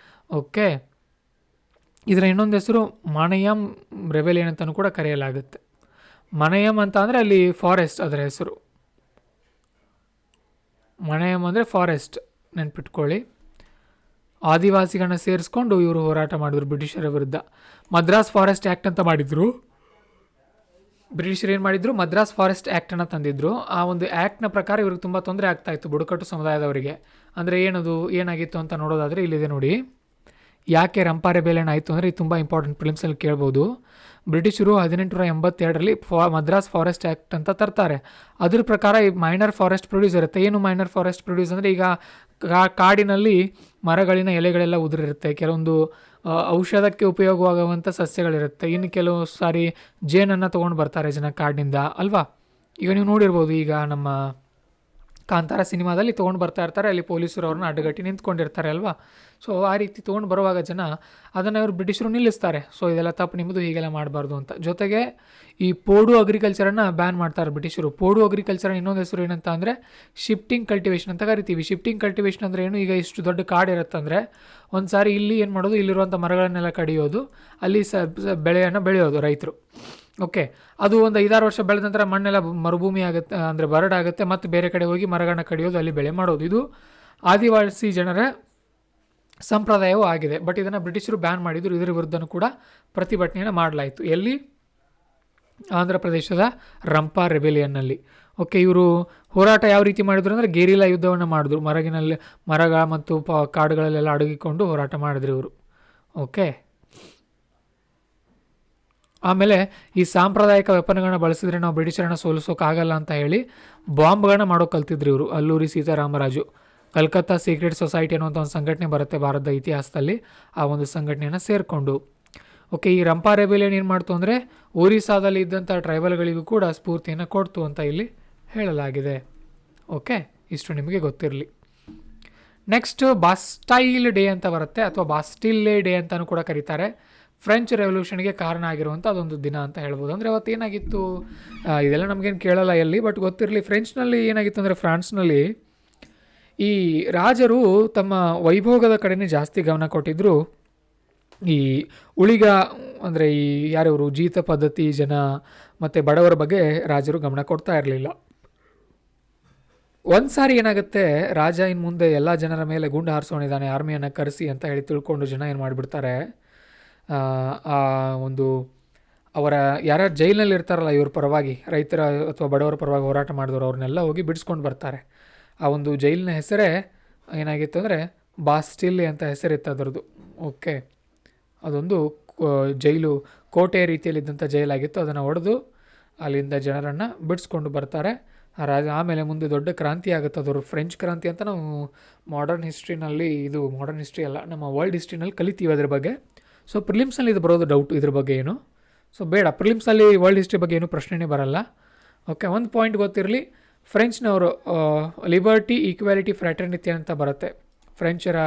ಓಕೆ, ಇದರ ಇನ್ನೊಂದು ಹೆಸರು ಮಾಣಯಂ ರೆಬೆಲಿಯನ್ ಅಂತಲೂ ಕೂಡ ಕರೆಯಲಾಗುತ್ತೆ. ಮನೆಯಂ ಅಂತ ಅಂದರೆ ಅಲ್ಲಿ ಫಾರೆಸ್ಟ್ ಅದರ ಹೆಸರು. ಮನೆಯಂ ಅಂದರೆ ಫಾರೆಸ್ಟ್, ನೆನ್ಪಿಟ್ಕೊಳ್ಳಿ. ಆದಿವಾಸಿಗಳನ್ನ ಸೇರಿಸ್ಕೊಂಡು ಇವರು ಹೋರಾಟ ಮಾಡಿದ್ರು ಬ್ರಿಟಿಷರ ವಿರುದ್ಧ. ಮದ್ರಾಸ್ ಫಾರೆಸ್ಟ್ ಆ್ಯಕ್ಟ್ ಅಂತ ಮಾಡಿದರು. ಬ್ರಿಟಿಷರು ಏನು ಮಾಡಿದ್ರು, ಮದ್ರಾಸ್ ಫಾರೆಸ್ಟ್ ಆ್ಯಕ್ಟನ್ನು ತಂದಿದ್ರು. ಆ ಒಂದು ಆ್ಯಕ್ಟ್ನ ಪ್ರಕಾರ ಇವ್ರಿಗೆ ತುಂಬ ತೊಂದರೆ ಆಗ್ತಾಯಿತ್ತು ಬುಡಕಟ್ಟು ಸಮುದಾಯದವರಿಗೆ. ಅಂದರೆ ಏನಾಗಿತ್ತು ಅಂತ ನೋಡೋದಾದರೆ ಇಲ್ಲಿದೆ ನೋಡಿ. ಯಾಕೆ ರಂಪಾ ರೆಬೆಲಿಯನ್ ಆಯಿತು ಅಂದರೆ ಇದು ತುಂಬ ಇಂಪಾರ್ಟೆಂಟ್, ಪ್ರಿಲಿಮ್ಸಲ್ಲಿ ಕೇಳ್ಬೋದು. ಬ್ರಿಟಿಷರು 1882ರಲ್ಲಿ ಮದ್ರಾಸ್ ಫಾರೆಸ್ಟ್ ಆ್ಯಕ್ಟ್ ಅಂತ ತರ್ತಾರೆ. ಅದ್ರ ಪ್ರಕಾರ ಈ ಮೈನರ್ ಫಾರೆಸ್ಟ್ ಪ್ರೊಡ್ಯೂಸ್ ಇರುತ್ತೆ. ಏನು ಮೈನರ್ ಫಾರೆಸ್ಟ್ ಪ್ರೊಡ್ಯೂಸ್ ಅಂದರೆ, ಈಗ ಕಾಡಿನಲ್ಲಿ ಮರಗಳಿನ ಎಲೆಗಳೆಲ್ಲ ಉದುರಿರುತ್ತೆ, ಕೆಲವೊಂದು ಔಷಧಕ್ಕೆ ಉಪಯೋಗವಾಗುವಂಥ ಸಸ್ಯಗಳಿರುತ್ತೆ, ಇನ್ನು ಕೆಲವು ಸಾರಿ ಜೇನನ್ನು ತೊಗೊಂಡು ಬರ್ತಾರೆ ಜನ ಕಾಡಿನಿಂದ ಅಲ್ವಾ. ಈಗ ನೀವು ನೋಡಿರ್ಬೋದು, ಈಗ ನಮ್ಮ ಕಾಂತಾರ ಸಿನಿಮಾದಲ್ಲಿ ತೊಗೊಂಡು ಬರ್ತಾ ಇರ್ತಾರೆ, ಅಲ್ಲಿ ಪೊಲೀಸರು ಅವ್ರನ್ನ ಅಡ್ಡಗಟ್ಟಿ ನಿಂತ್ಕೊಂಡಿರ್ತಾರೆ ಅಲ್ವಾ. ಸೊ ಆ ರೀತಿ ತೊಗೊಂಡು ಬರುವಾಗ ಜನ ಅದನ್ನು ಇವರು ಬ್ರಿಟಿಷರು ನಿಲ್ಲಿಸ್ತಾರೆ. ಸೊ ಇದೆಲ್ಲ ತಪ್ಪು ನಿಮ್ಮದು, ಹೀಗೆಲ್ಲ ಮಾಡಬಾರ್ದು ಅಂತ. ಜೊತೆಗೆ ಈ ಪೋಡು ಅಗ್ರಿಕಲ್ಚರನ್ನು ಬ್ಯಾನ್ ಮಾಡ್ತಾರೆ ಬ್ರಿಟಿಷರು. ಪೋಡು ಅಗ್ರಿಕಲ್ಚರ್ ಇನ್ನೊಂದು ಹೆಸರು ಏನಂತ ಅಂದರೆ ಶಿಫ್ಟಿಂಗ್ ಕಲ್ಟಿವೇಷನ್ ಅಂತ ಕರಿತೀವಿ. ಶಿಫ್ಟಿಂಗ್ ಕಲ್ಟಿವೇಷನ್ ಅಂದರೆ ಏನು, ಈಗ ಇಷ್ಟು ದೊಡ್ಡ ಕಾಡು ಇರುತ್ತಂದರೆ ಒಂದು ಸಾರಿ ಇಲ್ಲಿ ಏನು ಮಾಡೋದು, ಇಲ್ಲಿರುವಂಥ ಮರಗಳನ್ನೆಲ್ಲ ಕಡಿಯೋದು, ಅಲ್ಲಿ ಬೆಳೆಯನ್ನು ಬೆಳೆಯೋದು ರೈತರು. ಓಕೆ, ಅದು ಒಂದು 5-6 ವರ್ಷ ಬೆಳೆದ ನಂತರ ಮಣ್ಣೆಲ್ಲ ಮರುಭೂಮಿ ಆಗುತ್ತೆ, ಅಂದರೆ ಬರಡಾಗುತ್ತೆ, ಮತ್ತು ಬೇರೆ ಕಡೆ ಹೋಗಿ ಮರಗಳನ್ನ ಕಡಿಯೋದು, ಅಲ್ಲಿ ಬೆಳೆ ಮಾಡೋದು. ಇದು ಆದಿವಾಸಿ ಜನರ ಸಂಪ್ರದಾಯವೂ ಆಗಿದೆ. ಬಟ್ ಇದನ್ನು ಬ್ರಿಟಿಷರು ಬ್ಯಾನ್ ಮಾಡಿದರು. ಇದರ ವಿರುದ್ಧನೂ ಕೂಡ ಪ್ರತಿಭಟನೆಯನ್ನು ಮಾಡಲಾಯಿತು. ಎಲ್ಲಿ? ಆಂಧ್ರ ಪ್ರದೇಶದ ರಂಪಾ ರೆಬೆಲಿಯನ್ನಲ್ಲಿ. ಓಕೆ, ಇವರು ಹೋರಾಟ ಯಾವ ರೀತಿ ಮಾಡಿದ್ರು ಅಂದರೆ ಗೆರಿಲ್ಲಾ ಯುದ್ಧವನ್ನು ಮಾಡಿದ್ರು. ಮರಗಳ ಮತ್ತು ಕಾಡುಗಳಲ್ಲೆಲ್ಲ ಅಡಗಿಕೊಂಡು ಹೋರಾಟ ಮಾಡಿದ್ರು ಇವರು. ಓಕೆ, ಆಮೇಲೆ ಈ ಸಾಂಪ್ರದಾಯಿಕ ವೆಪನ್ಗಳನ್ನ ಬಳಸಿದ್ರೆ ನಾವು ಬ್ರಿಟಿಷರನ್ನ ಸೋಲಿಸೋಕ್ಕಾಗಲ್ಲ ಅಂತ ಹೇಳಿ ಬಾಂಬ್ಗಳನ್ನ ಮಾಡೋಕೆ ಕಲ್ತಿದ್ರು ಇವರು. ಅಲ್ಲೂರಿ ಸೀತಾರಾಮರಾಜು. ಕಲ್ಕತ್ತಾ ಸೀಕ್ರೆಟ್ ಸೊಸೈಟಿ ಅನ್ನುವಂಥ ಒಂದು ಸಂಘಟನೆ ಬರುತ್ತೆ ಭಾರತದ ಇತಿಹಾಸದಲ್ಲಿ, ಆ ಒಂದು ಸಂಘಟನೆಯನ್ನು ಸೇರಿಕೊಂಡು. ಓಕೆ, ಈ ರಂಪಾ ರೆಬೆಲಿಯನ್ ಏನು ಮಾಡ್ತು ಅಂದರೆ ಒರಿಸ್ಸಾದಲ್ಲಿ ಇದ್ದಂಥ ಟ್ರೈಬಲ್ಗಳಿಗೂ ಕೂಡ ಸ್ಫೂರ್ತಿಯನ್ನು ಕೊಡ್ತು ಅಂತ ಇಲ್ಲಿ ಹೇಳಲಾಗಿದೆ. ಓಕೆ, ಇಷ್ಟು ನಿಮಗೆ ಗೊತ್ತಿರಲಿ. ನೆಕ್ಸ್ಟ್ ಬಾಸ್ಟೈಲ್ ಡೇ ಅಂತ ಬರುತ್ತೆ, ಅಥವಾ ಬಾಸ್ಟಿಲ್ಲೆ ಡೇ ಅಂತಲೂ ಕೂಡ ಕರೀತಾರೆ. ಫ್ರೆಂಚ್ ರೆವಲ್ಯೂಷನ್ಗೆ ಕಾರಣ ಆಗಿರುವಂಥ ಅದೊಂದು ದಿನ ಅಂತ ಹೇಳ್ಬೋದು. ಅಂದರೆ ಅವತ್ತು ಏನಾಗಿತ್ತು, ಇದೆಲ್ಲ ನಮಗೇನು ಕೇಳಲ್ಲ ಎಲ್ಲಿ, ಬಟ್ ಗೊತ್ತಿರಲಿ. ಫ್ರೆಂಚ್ನಲ್ಲಿ ಏನಾಗಿತ್ತು ಅಂದರೆ, ಫ್ರಾನ್ಸ್ನಲ್ಲಿ ಈ ರಾಜರು ತಮ್ಮ ವೈಭೋಗದ ಕಡೆನೇ ಜಾಸ್ತಿ ಗಮನ ಕೊಟ್ಟಿದ್ದರು. ಈ ಉಳಿಗ ಅಂದರೆ ಈ ಯಾರ್ಯಾರು ಜೀತ ಪದ್ಧತಿ ಜನ ಮತ್ತು ಬಡವರ ಬಗ್ಗೆ ರಾಜರು ಗಮನ ಕೊಡ್ತಾ ಇರಲಿಲ್ಲ. ಒಂದು ಸಾರಿ ಏನಾಗುತ್ತೆ, ರಾಜ ಇನ್ನು ಮುಂದೆ ಎಲ್ಲ ಜನರ ಮೇಲೆ ಗುಂಡು ಹಾರಿಸೋಣಿದ್ದಾನೆ, ಆರ್ಮಿಯನ್ನು ಕರೆಸಿ ಅಂತ ಹೇಳಿ ತಿಳ್ಕೊಂಡು ಜನ ಏನು ಮಾಡಿಬಿಡ್ತಾರೆ, ಆ ಒಂದು ಅವರ ಯಾರ್ಯಾರು ಜೈಲಿನಲ್ಲಿ ಇರ್ತಾರಲ್ಲ ಇವ್ರ ಪರವಾಗಿ, ರೈತರ ಅಥವಾ ಬಡವರ ಪರವಾಗಿ ಹೋರಾಟ ಮಾಡಿದವರು, ಅವ್ರನ್ನೆಲ್ಲ ಹೋಗಿ ಬಿಡಿಸ್ಕೊಂಡು ಬರ್ತಾರೆ. ಆ ಒಂದು ಜೈಲಿನ ಹೆಸರೇ ಏನಾಗಿತ್ತು ಅಂದರೆ ಬಾಸ್ಟಿಲ್ಲೆ ಅಂತ ಹೆಸರಿತ್ತು ಅದರದ್ದು. ಓಕೆ, ಅದೊಂದು ಜೈಲು, ಕೋಟೆ ರೀತಿಯಲ್ಲಿದ್ದಂಥ ಜೈಲಾಗಿತ್ತು. ಅದನ್ನು ಹೊಡೆದು ಅಲ್ಲಿಂದ ಜನರನ್ನು ಬಿಡಿಸ್ಕೊಂಡು ಬರ್ತಾರೆ ಆಮೇಲೆ ಮುಂದೆ ದೊಡ್ಡ ಕ್ರಾಂತಿ ಆಗುತ್ತೆ. ಅದರ ಫ್ರೆಂಚ್ ಕ್ರಾಂತಿ ಅಂತ ನಾವು ಮಾಡರ್ನ್ ಹಿಸ್ಟ್ರಿನಲ್ಲಿ, ಇದು ಮಾಡರ್ನ್ ಹಿಸ್ಟ್ರಿ ಅಲ್ಲ, ನಮ್ಮ ವರ್ಲ್ಡ್ ಹಿಸ್ಟ್ರಿನಲ್ಲಿ ಕಲಿತೀವಿ ಅದ್ರ ಬಗ್ಗೆ. ಸೊ ಪ್ರಿಲಿಮ್ಸಲ್ಲಿ ಇದು ಬರೋದು ಡೌಟ್ ಇದ್ರ ಬಗ್ಗೆ ಏನು. ಸೊ ಬೇಡ, ಪ್ರಿಲಿಮ್ಸಲ್ಲಿ ವರ್ಲ್ಡ್ ಹಿಸ್ಟ್ರಿ ಬಗ್ಗೆ ಏನೂ ಪ್ರಶ್ನೆನೇ ಬರಲ್ಲ. ಓಕೆ, ಒಂದು ಪಾಯಿಂಟ್ ಗೊತ್ತಿರಲಿ, ಫ್ರೆಂಚ್ನವರು ಲಿಬರ್ಟಿ, ಈಕ್ವಾಲಿಟಿ, ಫ್ರ್ಯಾಟರ್ನಿಟಿ ಅಂತ ಬರುತ್ತೆ ಫ್ರೆಂಚರ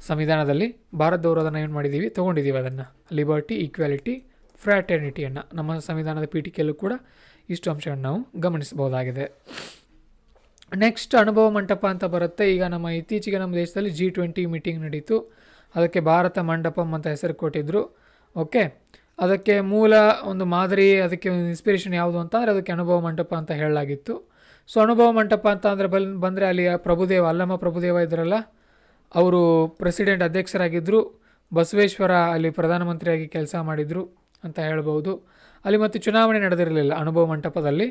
ಸಂವಿಧಾನದಲ್ಲಿ. ಭಾರತದವರು ಅದನ್ನು ಏನು ಮಾಡಿದ್ದೀವಿ, ತೊಗೊಂಡಿದ್ದೀವಿ ಅದನ್ನು, ಲಿಬರ್ಟಿ, ಈಕ್ವಾಲಿಟಿ, ಫ್ರ್ಯಾಟರ್ನಿಟಿಯನ್ನು. ನಮ್ಮ ಸಂವಿಧಾನದ ಪೀಠಿಕೆಯಲ್ಲೂ ಕೂಡ ಇಷ್ಟು ಅಂಶಗಳನ್ನು ನಾವು ಗಮನಿಸಬಹುದಾಗಿದೆ. ನೆಕ್ಸ್ಟ್ ಅನುಭವ ಮಂಟಪ ಅಂತ ಬರುತ್ತೆ. ಈಗ ಇತ್ತೀಚೆಗೆ ನಮ್ಮ ದೇಶದಲ್ಲಿ G20 ಮೀಟಿಂಗ್ ನಡೀತು, ಅದಕ್ಕೆ ಭಾರತ ಮಂಟಪಂ ಅಂತ ಹೆಸರು ಕೊಟ್ಟಿದ್ದರು. ಓಕೆ, ಅದಕ್ಕೆ ಮೂಲ ಒಂದು ಮಾದರಿ, ಅದಕ್ಕೆ ಒಂದು ಇನ್ಸ್ಪಿರೇಷನ್ ಯಾವುದು ಅಂತ ಅಂದರೆ ಅದಕ್ಕೆ ಅನುಭವ ಮಂಟಪ ಅಂತ ಹೇಳಲಾಗಿತ್ತು. ಸೊ ಅನುಭವ ಮಂಟಪ ಅಂತ ಅಂದರೆ ಬಂದರೆ ಅಲ್ಲಿ ಪ್ರಭುದೇವ, ಅಲ್ಲಮ್ಮ ಪ್ರಭುದೇವ ಇದ್ರಲ್ಲ, ಅವರು ಪ್ರೆಸಿಡೆಂಟ್, ಅಧ್ಯಕ್ಷರಾಗಿದ್ದರು. ಬಸವೇಶ್ವರ ಅಲ್ಲಿ ಪ್ರಧಾನಮಂತ್ರಿಯಾಗಿ ಕೆಲಸ ಮಾಡಿದರು ಅಂತ ಹೇಳ್ಬೋದು. ಅಲ್ಲಿ ಮತ್ತು ಚುನಾವಣೆ ನಡೆದಿರಲಿಲ್ಲ ಅನುಭವ ಮಂಟಪದಲ್ಲಿ.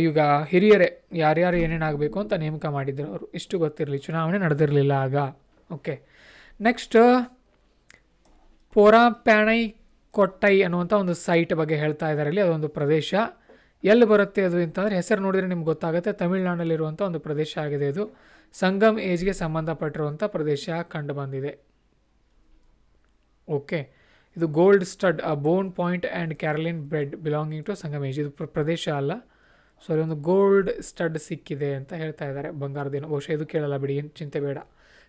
ಈಗ ಹಿರಿಯರೇ ಯಾರ್ಯಾರು ಏನೇನಾಗಬೇಕು ಅಂತ ನೇಮಕ ಮಾಡಿದ್ರು ಅವರು. ಇಷ್ಟು ಗೊತ್ತಿರಲಿ, ಚುನಾವಣೆ ನಡೆದಿರಲಿಲ್ಲ ಆಗ. ಓಕೆ, ನೆಕ್ಸ್ಟ್ ಪೋರಾಪ್ಯಾಣೈ ಕೊಟ್ಟೈ ಅನ್ನುವಂಥ ಒಂದು ಸೈಟ್ ಬಗ್ಗೆ ಹೇಳ್ತಾ ಇದ್ದಾರೆ ಇಲ್ಲಿ. ಅದೊಂದು ಪ್ರದೇಶ ಎಲ್ಲಿ ಬರುತ್ತೆ ಅದು ಅಂತಂದರೆ, ಹೆಸರು ನೋಡಿದರೆ ನಿಮ್ಗೆ ಗೊತ್ತಾಗುತ್ತೆ, ತಮಿಳ್ನಾಡಲ್ಲಿರುವಂಥ ಒಂದು ಪ್ರದೇಶ ಆಗಿದೆ. ಇದು ಸಂಗಮ್ ಏಜ್ಗೆ ಸಂಬಂಧಪಟ್ಟಿರುವಂಥ ಪ್ರದೇಶ ಕಂಡು ಬಂದಿದೆ. ಓಕೆ, ಇದು gold stud, bone point and carnelian bead belonging to Sangam age. ಇದು ಪ್ರದೇಶ ಅಲ್ಲ, ಸೊ ಒಂದು ಗೋಲ್ಡ್ ಸ್ಟಡ್ ಸಿಕ್ಕಿದೆ ಅಂತ ಹೇಳ್ತಾ ಇದ್ದಾರೆ, ಬಂಗಾರದೇನು. ಬಹುಶಃ ಇದು ಕೇಳಲ್ಲ ಬಿಡಿ, ಏನು ಚಿಂತೆ ಬೇಡ.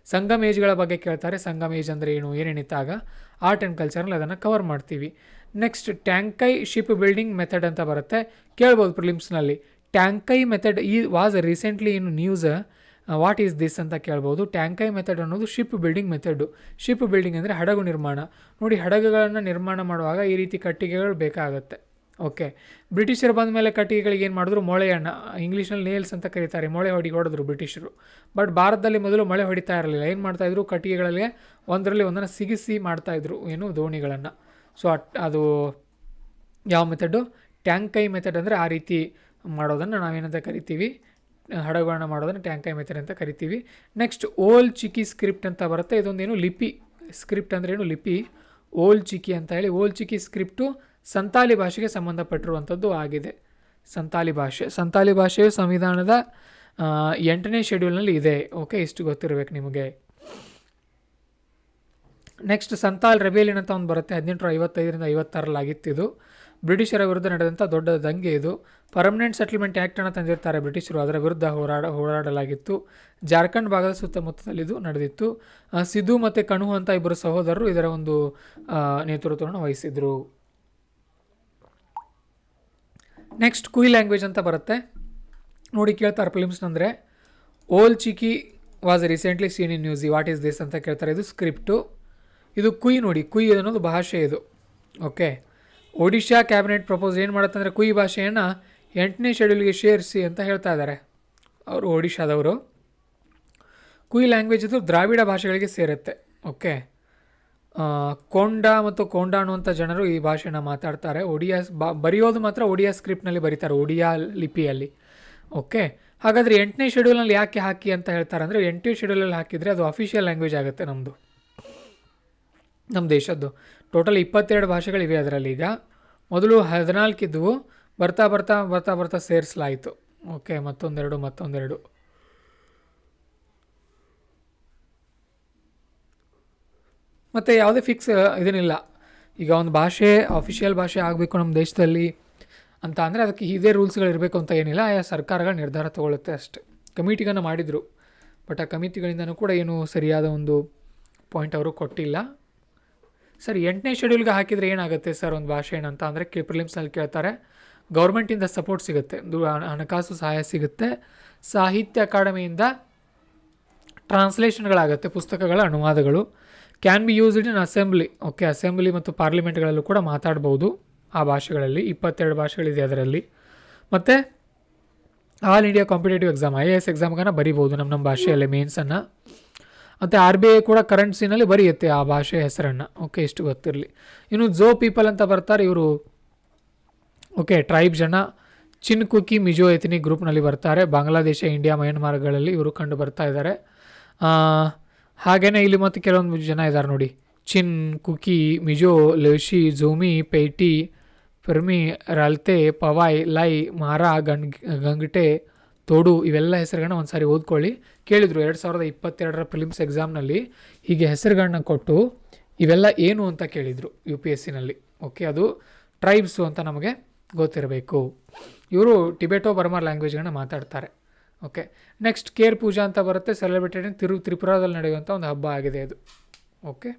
ಸಂಗಮ್ ಏಜ್ಗಳ ಬಗ್ಗೆ ಕೇಳ್ತಾರೆ. ಸಂಗಮ್ ಏಜ್ ಅಂದರೆ ಏನು, ಏನೇನಿತ್ತಾಗ ಆರ್ಟ್ ಆ್ಯಂಡ್ ಕಲ್ಚರಲ್ಲಿ ಅದನ್ನು ಕವರ್ ಮಾಡ್ತೀವಿ. Next Tankai ship building method ಅಂತ ಬರುತ್ತೆ, ಕೇಳ್ಬೋದು ಪ್ರಿಲಿಮ್ಸ್ನಲ್ಲಿ. Tankai method was recently in news, what is this ಅಂತ ಕೇಳ್ಬೋದು. ಟ್ಯಾಂಕೈ ಮೆಥಡ್ ಅನ್ನೋದು ship building method. Ship building ಅಂದರೆ ಹಡಗು ನಿರ್ಮಾಣ. ನೋಡಿ, ಹಡಗುಗಳನ್ನು ನಿರ್ಮಾಣ ಮಾಡುವಾಗ ಈ ರೀತಿ ಕಟ್ಟಿಗೆಗಳು ಬೇಕಾಗುತ್ತೆ ಓಕೆ. ಬ್ರಿಟಿಷರು ಬಂದ ಮೇಲೆ ಕಟ್ಟಿಗೆಗಳಿಗೆ ಏನು ಮಾಡಿದ್ರು, ಮೊಳೆಯನ್ನು ಇಂಗ್ಲೀಷ್ನಲ್ಲಿ ನೇಲ್ಸ್ ಅಂತ ಕರೀತಾರೆ, ಮೊಳೆ ಹೊಡೆದ್ರು ಬ್ರಿಟಿಷರು. ಬಟ್ ಭಾರತದಲ್ಲಿ ಮೊದಲು ಮೊಳೆ ಹೊಡಿತಾ ಇರಲಿಲ್ಲ. ಏನು ಮಾಡ್ತಾಯಿದ್ರು, ಕಟ್ಟಿಗೆಗಳಲ್ಲಿ ಒಂದರಲ್ಲಿ ಒಂದನ್ನು ಸಿಗಿಸಿ ಮಾಡ್ತಾಯಿದ್ರು, ಏನು ದೋಣಿಗಳನ್ನು. ಸೊ ಅದು ಯಾವ ಮೆಥಡು, ಟ್ಯಾಂಕೈ ಮೆಥಡ್ ಅಂದರೆ ಆ ರೀತಿ ಮಾಡೋದನ್ನು ನಾವೇನಂತ ಕರಿತೀವಿ, ಹಡಗುಗಳನ್ನ ಮಾಡೋದನ್ನು ಟ್ಯಾಂಕೈ ಮೆಥಡ್ ಅಂತ ಕರಿತೀವಿ. ನೆಕ್ಸ್ಟ್ ಓಲ್ ಚಿಕಿ ಸ್ಕ್ರಿಪ್ಟ್ ಅಂತ ಬರುತ್ತೆ. ಇದೊಂದೇನು ಲಿಪಿ, ಸ್ಕ್ರಿಪ್ಟ್ ಅಂದರೆ ಏನು ಲಿಪಿ, ಓಲ್ ಚಿಕಿ ಅಂತ ಹೇಳಿ. ಓಲ್ ಚಿಕಿ ಸ್ಕ್ರಿಪ್ಟು ಸಂತಾಲಿ ಭಾಷೆಗೆ ಸಂಬಂಧಪಟ್ಟಿರುವಂಥದ್ದು ಆಗಿದೆ. ಸಂತಾಲಿ ಭಾಷೆಯು ಸಂವಿಧಾನದ 8ನೇ ಶೆಡ್ಯೂಲ್ನಲ್ಲಿ ಇದೆ. ಓಕೆ, ಇಷ್ಟು ಗೊತ್ತಿರಬೇಕು ನಿಮಗೆ. ನೆಕ್ಸ್ಟ್ ಸಂತಾಲ್ ರೆಬೇಲಿಯನ್ ಅಂತ ಒಂದು ಬರುತ್ತೆ, 1855ರಿಂದ 56 ಆಗಿತ್ತು. ಬ್ರಿಟಿಷರ ವಿರುದ್ಧ ನಡೆದಂಥ ದೊಡ್ಡ ದಂಗೆ ಇದು. ಪರ್ಮನೆಂಟ್ ಸೆಟಲ್ಮೆಂಟ್ ಆ್ಯಕ್ಟನ್ನು ತಂದಿರ್ತಾರೆ ಬ್ರಿಟಿಷರು, ಅದರ ವಿರುದ್ಧ ಹೋರಾಡಲಾಗಿತ್ತು. ಜಾರ್ಖಂಡ್ ಭಾಗದ ಸುತ್ತಮುತ್ತದಲ್ಲಿ ಇದು ನಡೆದಿತ್ತು. ಸಿಧು ಮತ್ತು ಕಣು ಅಂತ ಇಬ್ಬರು ಸಹೋದರರು ಇದರ ಒಂದು ನೇತೃತ್ವವನ್ನು ವಹಿಸಿದರು. ನೆಕ್ಸ್ಟ್ ಕುಯ್ ಲ್ಯಾಂಗ್ವೇಜ್ ಅಂತ ಬರುತ್ತೆ ನೋಡಿ, ಕೇಳ್ತಾರೆ ಫಿಲಿಮ್ಸ್ನಂದರೆ. Ol Chiki was recently seen in news, what is this ಅಂತ ಕೇಳ್ತಾರೆ. ಇದು ಸ್ಕ್ರಿಪ್ಟು. ಇದು ಕುಯ್ ನೋಡಿ, ಕುಯ್ ಅನ್ನೋದು ಭಾಷೆ ಇದು. ಓಕೆ, ಒಡಿಶಾ ಕ್ಯಾಬಿನೆಟ್ ಪ್ರಪೋಸ್ ಏನು ಮಾಡುತ್ತಂದರೆ ಕುಯ್ ಭಾಷೆಯನ್ನು 8ನೇ ಶೆಡ್ಯೂಲ್ಗೆ ಸೇರಿಸಿ ಅಂತ ಹೇಳ್ತಾ ಇದ್ದಾರೆ ಅವರು, ಒಡಿಶಾದವರು. ಕುಯ್ ಲ್ಯಾಂಗ್ವೇಜ್ ಇದು ದ್ರಾವಿಡ ಭಾಷೆಗಳಿಗೆ ಸೇರುತ್ತೆ. ಓಕೆ, ಕೊಂಡ ಮತ್ತು ಕೊಂಡ ಅನ್ನುವಂಥ ಜನರು ಈ ಭಾಷೆನ ಮಾತಾಡ್ತಾರೆ. ಒಡಿಯಾ ಬರೆಯೋದು ಮಾತ್ರ ಒಡಿಯಾ ಸ್ಕ್ರಿಪ್ಟ್ನಲ್ಲಿ ಬರೀತಾರೆ, ಒಡಿಯಾ ಲಿಪಿಯಲ್ಲಿ. ಓಕೆ, ಹಾಗಾದರೆ 8ನೇ ಶೆಡ್ಯೂಲ್ನಲ್ಲಿ ಯಾಕೆ ಹಾಕಿ ಅಂತ ಹೇಳ್ತಾರೆ ಅಂದರೆ, 8ನೇ ಶೆಡ್ಯೂಲಲ್ಲಿ ಹಾಕಿದರೆ ಅದು ಅಫಿಷಿಯಲ್ ಲ್ಯಾಂಗ್ವೇಜ್ ಆಗುತ್ತೆ ನಮ್ಮ ದೇಶದ್ದು. ಟೋಟಲ್ 22 ಭಾಷೆಗಳಿವೆ ಅದರಲ್ಲಿ. ಈಗ ಮೊದಲು 14 ಇದ್ದವು, ಬರ್ತಾ ಬರ್ತಾ ಬರ್ತಾ ಬರ್ತಾ ಸೇರಿಸಲಾಯಿತು. ಓಕೆ, ಮತ್ತೊಂದೆರಡು. ಮತ್ತು ಯಾವುದೇ ಫಿಕ್ಸ್ ಇದನ್ನಿಲ್ಲ. ಈಗ ಒಂದು ಭಾಷೆ ಅಫಿಷಿಯಲ್ ಭಾಷೆ ಆಗಬೇಕು ನಮ್ಮ ದೇಶದಲ್ಲಿ ಅಂತ ಅಂದರೆ ಅದಕ್ಕೆ ಇದೇ ರೂಲ್ಸ್ಗಳಿರಬೇಕು ಅಂತ ಏನಿಲ್ಲ, ಆಯಾ ಸರ್ಕಾರಗಳ ನಿರ್ಧಾರ ತಗೊಳ್ಳುತ್ತೆ ಅಷ್ಟೆ. ಕಮಿಟಿಗಳನ್ನು ಮಾಡಿದರು, ಬಟ್ ಆ ಕಮಿಟಿಗಳಿಂದನೂ ಕೂಡ ಏನು ಸರಿಯಾದ ಒಂದು ಪಾಯಿಂಟ್ ಅವರು ಕೊಟ್ಟಿಲ್ಲ. ಸರ್, 8ನೇ ಶೆಡ್ಯೂಲ್ಗೆ ಹಾಕಿದರೆ ಏನಾಗುತ್ತೆ ಸರ್ ಒಂದು ಭಾಷೆ ಏನಂತ ಅಂದರೆ ಪ್ರಿಲಿಮ್ಸ್ನಲ್ಲಿ ಕೇಳ್ತಾರೆ. ಗೌರ್ಮೆಂಟಿಂದ ಸಪೋರ್ಟ್ ಸಿಗುತ್ತೆ, ಹಣಕಾಸು ಸಹಾಯ ಸಿಗುತ್ತೆ. ಸಾಹಿತ್ಯ ಅಕಾಡೆಮಿಯಿಂದ ಟ್ರಾನ್ಸ್ಲೇಷನ್ಗಳಾಗುತ್ತೆ, ಪುಸ್ತಕಗಳ ಅನುವಾದಗಳು. Can be used in assembly. Okay, assembly ಮತ್ತು ಪಾರ್ಲಿಮೆಂಟ್ಗಳಲ್ಲೂ ಕೂಡ ಮಾತಾಡ್ಬೋದು ಆ ಭಾಷೆಗಳಲ್ಲಿ. 22 ಭಾಷೆಗಳಿದೆ ಅದರಲ್ಲಿ. ಮತ್ತು all India competitive exam, IAS ಎಕ್ಸಾಮ್ಗನ್ನು ಬರಿಬೋದು ನಮ್ಮ ಭಾಷೆಯಲ್ಲೇ ಮೇನ್ಸನ್ನು. ಮತ್ತು RBI ಕೂಡ ಕರೆನ್ಸಿನಲ್ಲಿ ಬರೆಯುತ್ತೆ ಆ ಭಾಷೆಯ ಹೆಸರನ್ನು. ಓಕೆ, ಇಷ್ಟು ಗೊತ್ತಿರಲಿ. ಇನ್ನು ಝೋ ಪೀಪಲ್ ಅಂತ ಬರ್ತಾರೆ ಇವರು. ಓಕೆ, ಟ್ರೈಬ್ ಜನ ಚಿನ್ ಕುಕಿ ಮಿಜೋ ಎಥನಿಕ್ ಗ್ರೂಪ್ನಲ್ಲಿ ಬರ್ತಾರೆ. ಬಾಂಗ್ಲಾದೇಶ, ಇಂಡಿಯಾ, ಮಯನ್ಮಾರ್ಗಳಲ್ಲಿ ಇವರು ಕಂಡು ಬರ್ತಾ ಇದ್ದಾರೆ. ಹಾಗೆಯೇ ಇಲ್ಲಿ ಮತ್ತು ಕೆಲವೊಂದು ಜನ ಇದ್ದಾರೆ ನೋಡಿ, ಚಿನ್, ಕುಕಿ, ಮಿಜೋ, ಲೇಷಿ, ಝೂಮಿ, ಪೈಟಿ, ಫಿರ್ಮಿ, ರಾಲ್ತೆ, ಪವಾಯ್, ಲೈ, ಮಾರಾ, ಗಂಗಟೆ, ತೋಡು, ಇವೆಲ್ಲ ಹೆಸರುಗಳನ್ನ ಒಂದು ಸಾರಿ ಓದ್ಕೊಳ್ಳಿ. ಕೇಳಿದರು 2022 ಪ್ರಿಲಿಮ್ಸ್ ಎಕ್ಸಾಮ್ನಲ್ಲಿ ಹೀಗೆ ಹೆಸರುಗಳನ್ನ ಕೊಟ್ಟು ಇವೆಲ್ಲ ಏನು ಅಂತ ಕೇಳಿದರು UPSCನಲ್ಲಿ. ಓಕೆ, ಅದು ಟ್ರೈಬ್ಸು ಅಂತ ನಮಗೆ ಗೊತ್ತಿರಬೇಕು. ಇವರು ಟಿಬೆಟೋ ಬರ್ಮಾ ಲ್ಯಾಂಗ್ವೇಜ್ಗಳನ್ನ ಮಾತಾಡ್ತಾರೆ. ಓಕೆ, ನೆಕ್ಸ್ಟ್ ಕೇರ್ ಪೂಜಾ ಅಂತ ಬರುತ್ತೆ, ಸೆಲೆಬ್ರೇಟೆಡ್ ಇನ್ ತ್ರಿಪುರಾದಲ್ಲಿ ನಡೆಯುವಂಥ ಒಂದು ಹಬ್ಬ ಆಗಿದೆ ಇದು. ಓಕೆ,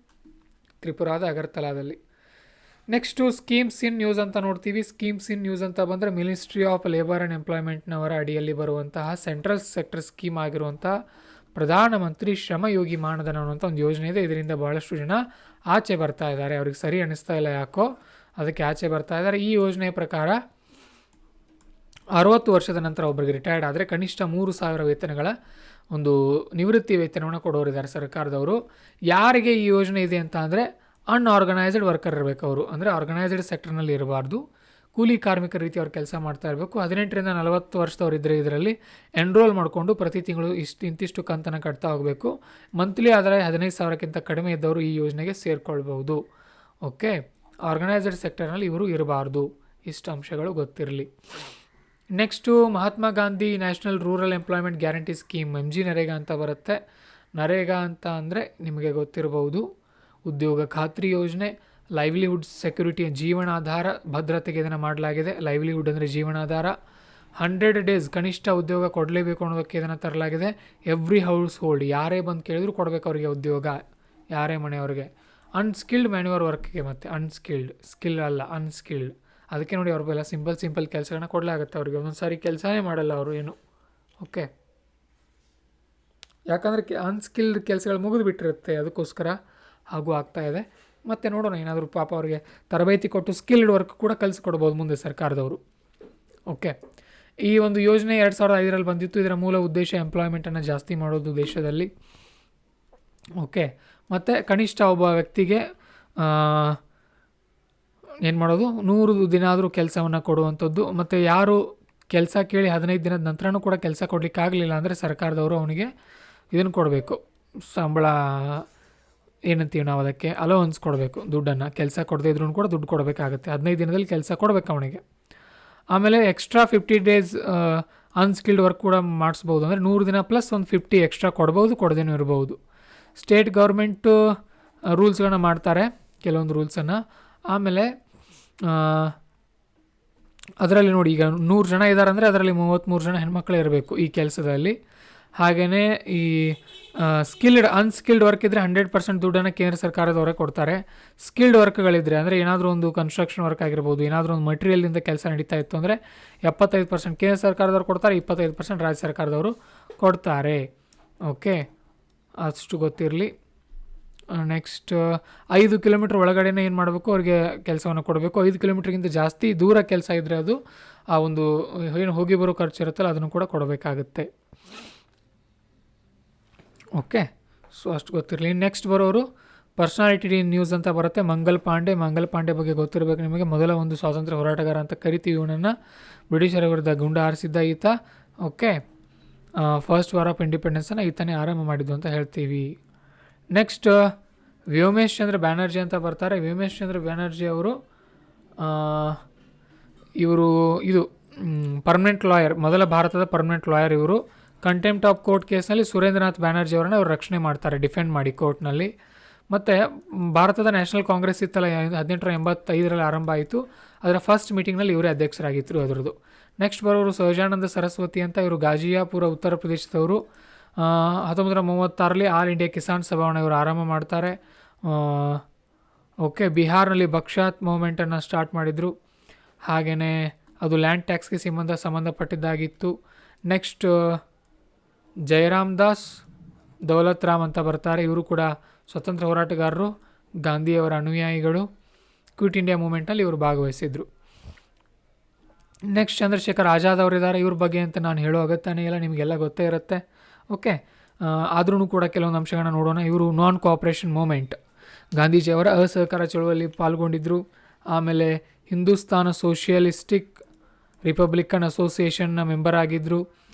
ತ್ರಿಪುರಾದ ಅಗರ್ತಲಾದಲ್ಲಿ. ನೆಕ್ಸ್ಟು ಸ್ಕೀಮ್ಸ್ ಇನ್ ನ್ಯೂಸ್ ಅಂತ ನೋಡ್ತೀವಿ. ಸ್ಕೀಮ್ಸ್ ಇನ್ ನ್ಯೂಸ್ ಅಂತ ಬಂದರೆ ಮಿನಿಸ್ಟ್ರಿ ಆಫ್ ಲೇಬರ್ ಆ್ಯಂಡ್ ಎಂಪ್ಲಾಯ್ಮೆಂಟ್ನವರ ಅಡಿಯಲ್ಲಿ ಬರುವಂತಹ ಸೆಂಟ್ರಲ್ ಸೆಕ್ಟರ್ ಸ್ಕೀಮ್ ಆಗಿರುವಂಥ ಪ್ರಧಾನಮಂತ್ರಿ ಶ್ರಮಯೋಗಿ ಮಾನಧನ ಅನ್ನುವಂಥ ಒಂದು ಯೋಜನೆ ಇದೆ. ಇದರಿಂದ ಭಾಳಷ್ಟು ಜನ ಆಚೆ ಬರ್ತಾ ಇದ್ದಾರೆ, ಅವ್ರಿಗೆ ಸರಿ ಅನ್ನಿಸ್ತಾ ಇಲ್ಲ ಯಾಕೋ, ಅದಕ್ಕೆ ಆಚೆ ಬರ್ತಾ ಇದ್ದಾರೆ. ಈ ಯೋಜನೆಯ ಪ್ರಕಾರ 60 ವರ್ಷದ ನಂತರ ಒಬ್ಬರಿಗೆ ರಿಟೈರ್ಡ್ ಆದರೆ ಕನಿಷ್ಠ 3,000 ವೇತನಗಳ ಒಂದು ನಿವೃತ್ತಿ ವೇತನವನ್ನು ಕೊಡೋರಿದ್ದಾರೆ ಸರ್ಕಾರದವರು. ಯಾರಿಗೆ ಈ ಯೋಜನೆ ಇದೆ ಅಂತ ಅಂದರೆ ಅನ್ಆರ್ಗನೈಸ್ಡ್ ವರ್ಕರ್ ಇರಬೇಕು ಅವರು, ಅಂದರೆ ಆರ್ಗನೈಸ್ಡ್ ಸೆಕ್ಟರ್ನಲ್ಲಿ ಇರಬಾರ್ದು, ಕೂಲಿ ಕಾರ್ಮಿಕರ ರೀತಿ ಅವ್ರು ಕೆಲಸ ಮಾಡ್ತಾ ಇರಬೇಕು. 18ರಿಂದ 40 ವರ್ಷದವ್ರು ಇದ್ದರೆ ಇದರಲ್ಲಿ ಎನ್ರೋಲ್ ಮಾಡಿಕೊಂಡು ಪ್ರತಿ ತಿಂಗಳು ಇಂತಿಷ್ಟು ಕಂತನ್ನು ಕಟ್ತಾ ಹೋಗಬೇಕು. ಮಂತ್ಲಿ ಆದರೆ 15,000ಕ್ಕಿಂತ ಕಡಿಮೆ ಇದ್ದವರು ಈ ಯೋಜನೆಗೆ ಸೇರಿಕೊಳ್ಬಹುದು. ಓಕೆ, ಆರ್ಗನೈಸ್ಡ್ ಸೆಕ್ಟರ್ನಲ್ಲಿ ಇವರು ಇರಬಾರ್ದು. ಇಷ್ಟು ಅಂಶಗಳು ಗೊತ್ತಿರಲಿ. Next Mahatma Gandhi national rural employment guarantee scheme, MG NREGA ಅಂತ ಬರುತ್ತೆ. ನರೇಗಾ ಅಂತ ಅಂದರೆ ನಿಮಗೆ ಗೊತ್ತಿರಬಹುದು, ಉದ್ಯೋಗ ಖಾತ್ರಿ ಯೋಜನೆ. ಲೈವ್ಲಿಹುಡ್ ಸೆಕ್ಯೂರಿಟಿ, ಜೀವನಾಧಾರ ಭದ್ರತೆಗೆ ಇದನ್ನು ಮಾಡಲಾಗಿದೆ. ಲೈವ್ಲಿಹುಡ್ ಅಂದರೆ ಜೀವನಾಧಾರ. 100 ಡೇಸ್ ಕನಿಷ್ಠ ಉದ್ಯೋಗ ಕೊಡಲೇಬೇಕು ಅನ್ನೋದಕ್ಕೆ ಇದನ್ನು ತರಲಾಗಿದೆ. ಎವ್ರಿ ಹೌಸ್ ಹೋಲ್ಡ್, ಯಾರೇ ಬಂದು ಕೇಳಿದ್ರು ಕೊಡಬೇಕು ಅವರಿಗೆ ಉದ್ಯೋಗ, ಯಾರೇ ಮನೆಯವ್ರಿಗೆ. ಅನ್ಸ್ಕಿಲ್ಡ್ ಮ್ಯಾನ್ಯುವರ್ ವರ್ಕ್ಗೆ, ಮತ್ತು ಅನ್ಸ್ಕಿಲ್ಡ್, ಸ್ಕಿಲ್ ಅಲ್ಲ ಅನ್ಸ್ಕಿಲ್ಡ್, ಅದಕ್ಕೆ ನೋಡಿ ಅವ್ರಿಗೆಲ್ಲ ಸಿಂಪಲ್ ಕೆಲಸಗಳನ್ನ ಕೊಡಲಾಗುತ್ತೆ ಅವ್ರಿಗೆ. ಒಂದೊಂದು ಸಾರಿ ಕೆಲಸನೇ ಮಾಡಲ್ಲ ಅವರು ಏನು. ಓಕೆ, ಯಾಕಂದರೆ ಅನ್ಸ್ಕಿಲ್ಡ್ ಕೆಲಸಗಳು ಮುಗಿದು ಬಿಟ್ಟಿರುತ್ತೆ, ಅದಕ್ಕೋಸ್ಕರ ಹಾಗೂ ಆಗ್ತಾಯಿದೆ. ಮತ್ತು ನೋಡೋಣ ಏನಾದರೂ ಪಾಪ ಅವರಿಗೆ ತರಬೇತಿ ಕೊಟ್ಟು ಸ್ಕಿಲ್ಡ್ ವರ್ಕ್ ಕೂಡ ಕಲಿಸ್ಕೊಡ್ಬೋದು ಮುಂದೆ ಸರ್ಕಾರದವರು. ಓಕೆ, ಈ ಒಂದು ಯೋಜನೆ 2005ರಲ್ಲಿ ಬಂದಿತ್ತು. ಇದರ ಮೂಲ ಉದ್ದೇಶ ಎಂಪ್ಲಾಯ್ಮೆಂಟನ್ನು ಜಾಸ್ತಿ ಮಾಡೋದು ದೇಶದಲ್ಲಿ. ಓಕೆ, ಮತ್ತು ಕನಿಷ್ಠ ಒಬ್ಬ ವ್ಯಕ್ತಿಗೆ ಏನು ಮಾಡೋದು 100 ದಿನ ಆದರೂ ಕೆಲಸವನ್ನು ಕೊಡುವಂಥದ್ದು. ಮತ್ತು ಯಾರು ಕೆಲಸ ಕೇಳಿ 15 ದಿನದ ನಂತರನೂ ಕೂಡ ಕೆಲಸ ಕೊಡಲಿಕ್ಕಾಗಲಿಲ್ಲ ಅಂದರೆ ಸರ್ಕಾರದವರು ಅವನಿಗೆ ಇದನ್ನು ಕೊಡಬೇಕು, ಸಂಬಳ ಏನಂತೀವಿ ನಾವು ಅದಕ್ಕೆ, ಅಲೋವನ್ಸ್ ಕೊಡಬೇಕು, ದುಡ್ಡನ್ನು. ಕೆಲಸ ಕೊಡದೇ ಇದ್ರೂ ಕೂಡ ದುಡ್ಡು ಕೊಡಬೇಕಾಗುತ್ತೆ. 15 ದಿನದಲ್ಲಿ ಕೆಲಸ ಕೊಡಬೇಕು ಅವನಿಗೆ. ಆಮೇಲೆ ಎಕ್ಸ್ಟ್ರಾ 50 ಡೇಸ್ ಅನ್ಸ್ಕಿಲ್ಡ್ ವರ್ಕ್ ಕೂಡ ಮಾಡಿಸ್ಬೋದು. ಅಂದರೆ 100 ದಿನ ಪ್ಲಸ್ ಒಂದು 50 ಎಕ್ಸ್ಟ್ರಾ ಕೊಡ್ಬೋದು, ಕೊಡದೇನೂ ಇರ್ಬೋದು. ಸ್ಟೇಟ್ ಗೌರ್ಮೆಂಟು ರೂಲ್ಸ್ಗಳನ್ನ ಮಾಡ್ತಾರೆ, ಕೆಲವೊಂದು ರೂಲ್ಸನ್ನು. ಆಮೇಲೆ ಅದರಲ್ಲಿ ನೋಡಿ, ಈಗ 100 ಜನ ಇದ್ದಾರೆ ಅಂದರೆ ಅದರಲ್ಲಿ 33 ಜನ ಹೆಣ್ಮಕ್ಳೇ ಇರಬೇಕು ಈ ಕೆಲಸದಲ್ಲಿ. ಹಾಗೆಯೇ ಈ ಅನ್ಸ್ಕಿಲ್ಡ್ ವರ್ಕ್ ಇದ್ದರೆ 100% ದುಡ್ಡನ್ನು ಕೇಂದ್ರ ಸರ್ಕಾರದವರೇ ಕೊಡ್ತಾರೆ. ಸ್ಕಿಲ್ಡ್ ವರ್ಕ್ಗಳಿದ್ದರೆ, ಅಂದರೆ ಏನಾದರೂ ಒಂದು ಕನ್ಸ್ಟ್ರಕ್ಷನ್ ವರ್ಕ್ ಆಗಿರ್ಬೋದು, ಏನಾದರೂ ಒಂದು ಮಟೀರಿಯಲಿಂದ ಕೆಲಸ ನಡೀತಾ ಇತ್ತು ಅಂದರೆ 75% ಕೇಂದ್ರ ಸರ್ಕಾರದವ್ರು ಕೊಡ್ತಾರೆ, 25% ರಾಜ್ಯ ಸರ್ಕಾರದವರು ಕೊಡ್ತಾರೆ. ಓಕೆ, ಅಷ್ಟು ಗೊತ್ತಿರಲಿ. ನೆಕ್ಸ್ಟ್ 5 ಕಿಲೋಮೀಟ್ರ್ ಒಳಗಡೆನೇ ಏನು ಮಾಡಬೇಕು, ಅವ್ರಿಗೆ ಕೆಲಸವನ್ನು ಕೊಡಬೇಕು. 5 ಕಿಲೋಮೀಟ್ರಿಗಿಂತ ಜಾಸ್ತಿ ದೂರ ಕೆಲಸ ಇದ್ದರೆ ಅದು ಆ ಒಂದು ಏನು ಹೋಗಿ ಬರೋ ಖರ್ಚು ಇರುತ್ತಲ್ಲ ಅದನ್ನು ಕೂಡ ಕೊಡಬೇಕಾಗುತ್ತೆ. ಓಕೆ, ಸೊ ಅಷ್ಟು ಗೊತ್ತಿರಲಿ. ನೆಕ್ಸ್ಟ್ ಬರೋರು ಪರ್ಸನಾಲಿಟಿ ನ್ಯೂಸ್ ಅಂತ ಬರುತ್ತೆ. ಮಂಗಲ್ ಪಾಂಡೆ ಬಗ್ಗೆ ಗೊತ್ತಿರಬೇಕು ನಿಮಗೆ. ಮೊದಲ ಒಂದು ಸ್ವಾತಂತ್ರ್ಯ ಹೋರಾಟಗಾರ ಅಂತ ಕರಿತೀವಿ ಇವನನ್ನು. ಬ್ರಿಟಿಷರ ವಿರುದ್ಧ ಗುಂಡು ಹಾರಿಸಿದ್ದ ಈತ. ಓಕೆ, ಫಸ್ಟ್ ವಾರ್ ಆಫ್ ಇಂಡಿಪೆಂಡೆನ್ಸನ್ನು ಈತನೇ ಆರಂಭ ಮಾಡಿದ್ದು ಅಂತ ಹೇಳ್ತೀವಿ. ನೆಕ್ಸ್ಟ್ ವ್ಯೋಮೇಶ್ ಚಂದ್ರ ಬ್ಯಾನರ್ಜಿ ಅಂತ ಬರ್ತಾರೆ. ವ್ಯೋಮೇಶ್ ಚಂದ್ರ ಬ್ಯಾನರ್ಜಿ ಅವರು ಇದು ಪರ್ಮನೆಂಟ್ ಲಾಯರ್, ಮೊದಲ ಭಾರತದ ಪರ್ಮನೆಂಟ್ ಲಾಯರ್ ಇವರು. ಕಂಟೆಂಪ್ಟ್ ಆಫ್ ಕೋರ್ಟ್ ಕೇಸ್ನಲ್ಲಿ ಸುರೇಂದ್ರನಾಥ್ ಬ್ಯಾನರ್ಜಿ ಅವರನ್ನು ಅವರು ರಕ್ಷಣೆ ಮಾಡ್ತಾರೆ, ಡಿಫೆಂಡ್ ಮಾಡಿ ಕೋರ್ಟ್ನಲ್ಲಿ. ಮತ್ತು ಭಾರತದ ನ್ಯಾಷನಲ್ ಕಾಂಗ್ರೆಸ್ ಇತ್ತಲ್ಲ 1885ರಲ್ಲಿ ಆರಂಭ ಆಯಿತು, ಅದರ ಫಸ್ಟ್ ಮೀಟಿಂಗ್ನಲ್ಲಿ ಇವರೇ ಅಧ್ಯಕ್ಷರಾಗಿದ್ದರು ಅದರದ್ದು. ನೆಕ್ಸ್ಟ್ ಬರೋರು ಸಹಜಾನಂದ ಸರಸ್ವತಿ ಅಂತ, ಇವರು ಗಾಜಿಯಾಪುರ ಉತ್ತರ ಪ್ರದೇಶದವರು. 1936ರಲ್ಲಿ ಆಲ್ ಇಂಡಿಯಾ ಕಿಸಾನ್ ಸಭಾವನ್ನು ಇವರು ಆರಂಭ ಮಾಡ್ತಾರೆ. ಓಕೆ, ಬಿಹಾರ್ನಲ್ಲಿ ಬಕ್ಷಾತ್ ಮೂವ್ಮೆಂಟನ್ನು ಸ್ಟಾರ್ಟ್ ಮಾಡಿದರು. ಹಾಗೆಯೇ ಅದು ಲ್ಯಾಂಡ್ ಟ್ಯಾಕ್ಸ್ಗೆ ಸಂಬಂಧಪಟ್ಟಿದ್ದಾಗಿತ್ತು. ನೆಕ್ಸ್ಟ್ ಜಯರಾಮ್ ದಾಸ್ ದೌಲತ್ ರಾಮ್ ಅಂತ ಬರ್ತಾರೆ. ಇವರು ಕೂಡ ಸ್ವತಂತ್ರ ಹೋರಾಟಗಾರರು, ಗಾಂಧಿಯವರ ಅನುಯಾಯಿಗಳು. ಕ್ವಿಟ್ ಇಂಡಿಯಾ ಮೂವ್ಮೆಂಟ್ನಲ್ಲಿ ಇವರು ಭಾಗವಹಿಸಿದರು. ನೆಕ್ಸ್ಟ್ ಚಂದ್ರಶೇಖರ್ ಆಜಾದ್ ಅವರಿದ್ದಾರೆ. ಇವ್ರ ಬಗ್ಗೆ ಅಂತ ನಾನು ಹೇಳೋ ಅಗತ್ಯನೇ ಇಲ್ಲ, ನಿಮಗೆಲ್ಲ ಗೊತ್ತೇ ಇರುತ್ತೆ. ಓಕೆ, ಆದ್ರೂ ಕೂಡ ಕೆಲವೊಂದು ಅಂಶಗಳನ್ನ ನೋಡೋಣ. ಇವರು ನಾನ್ ಕೋಆಪ್ರೇಷನ್ ಮೂಮೆಂಟ್, ಗಾಂಧೀಜಿಯವರ ಅಸಹಕಾರ ಚಳುವಳಿಯಲ್ಲಿ ಪಾಲ್ಗೊಂಡಿದ್ದರು. ಆಮೇಲೆ ಹಿಂದೂಸ್ತಾನ ಸೋಷಿಯಲಿಸ್ಟಿಕ್ ರಿಪಬ್ಲಿಕನ್ ಅಸೋಸಿಯೇಷನ್ನ ಮೆಂಬರ್ ಆಗಿದ್ದರು.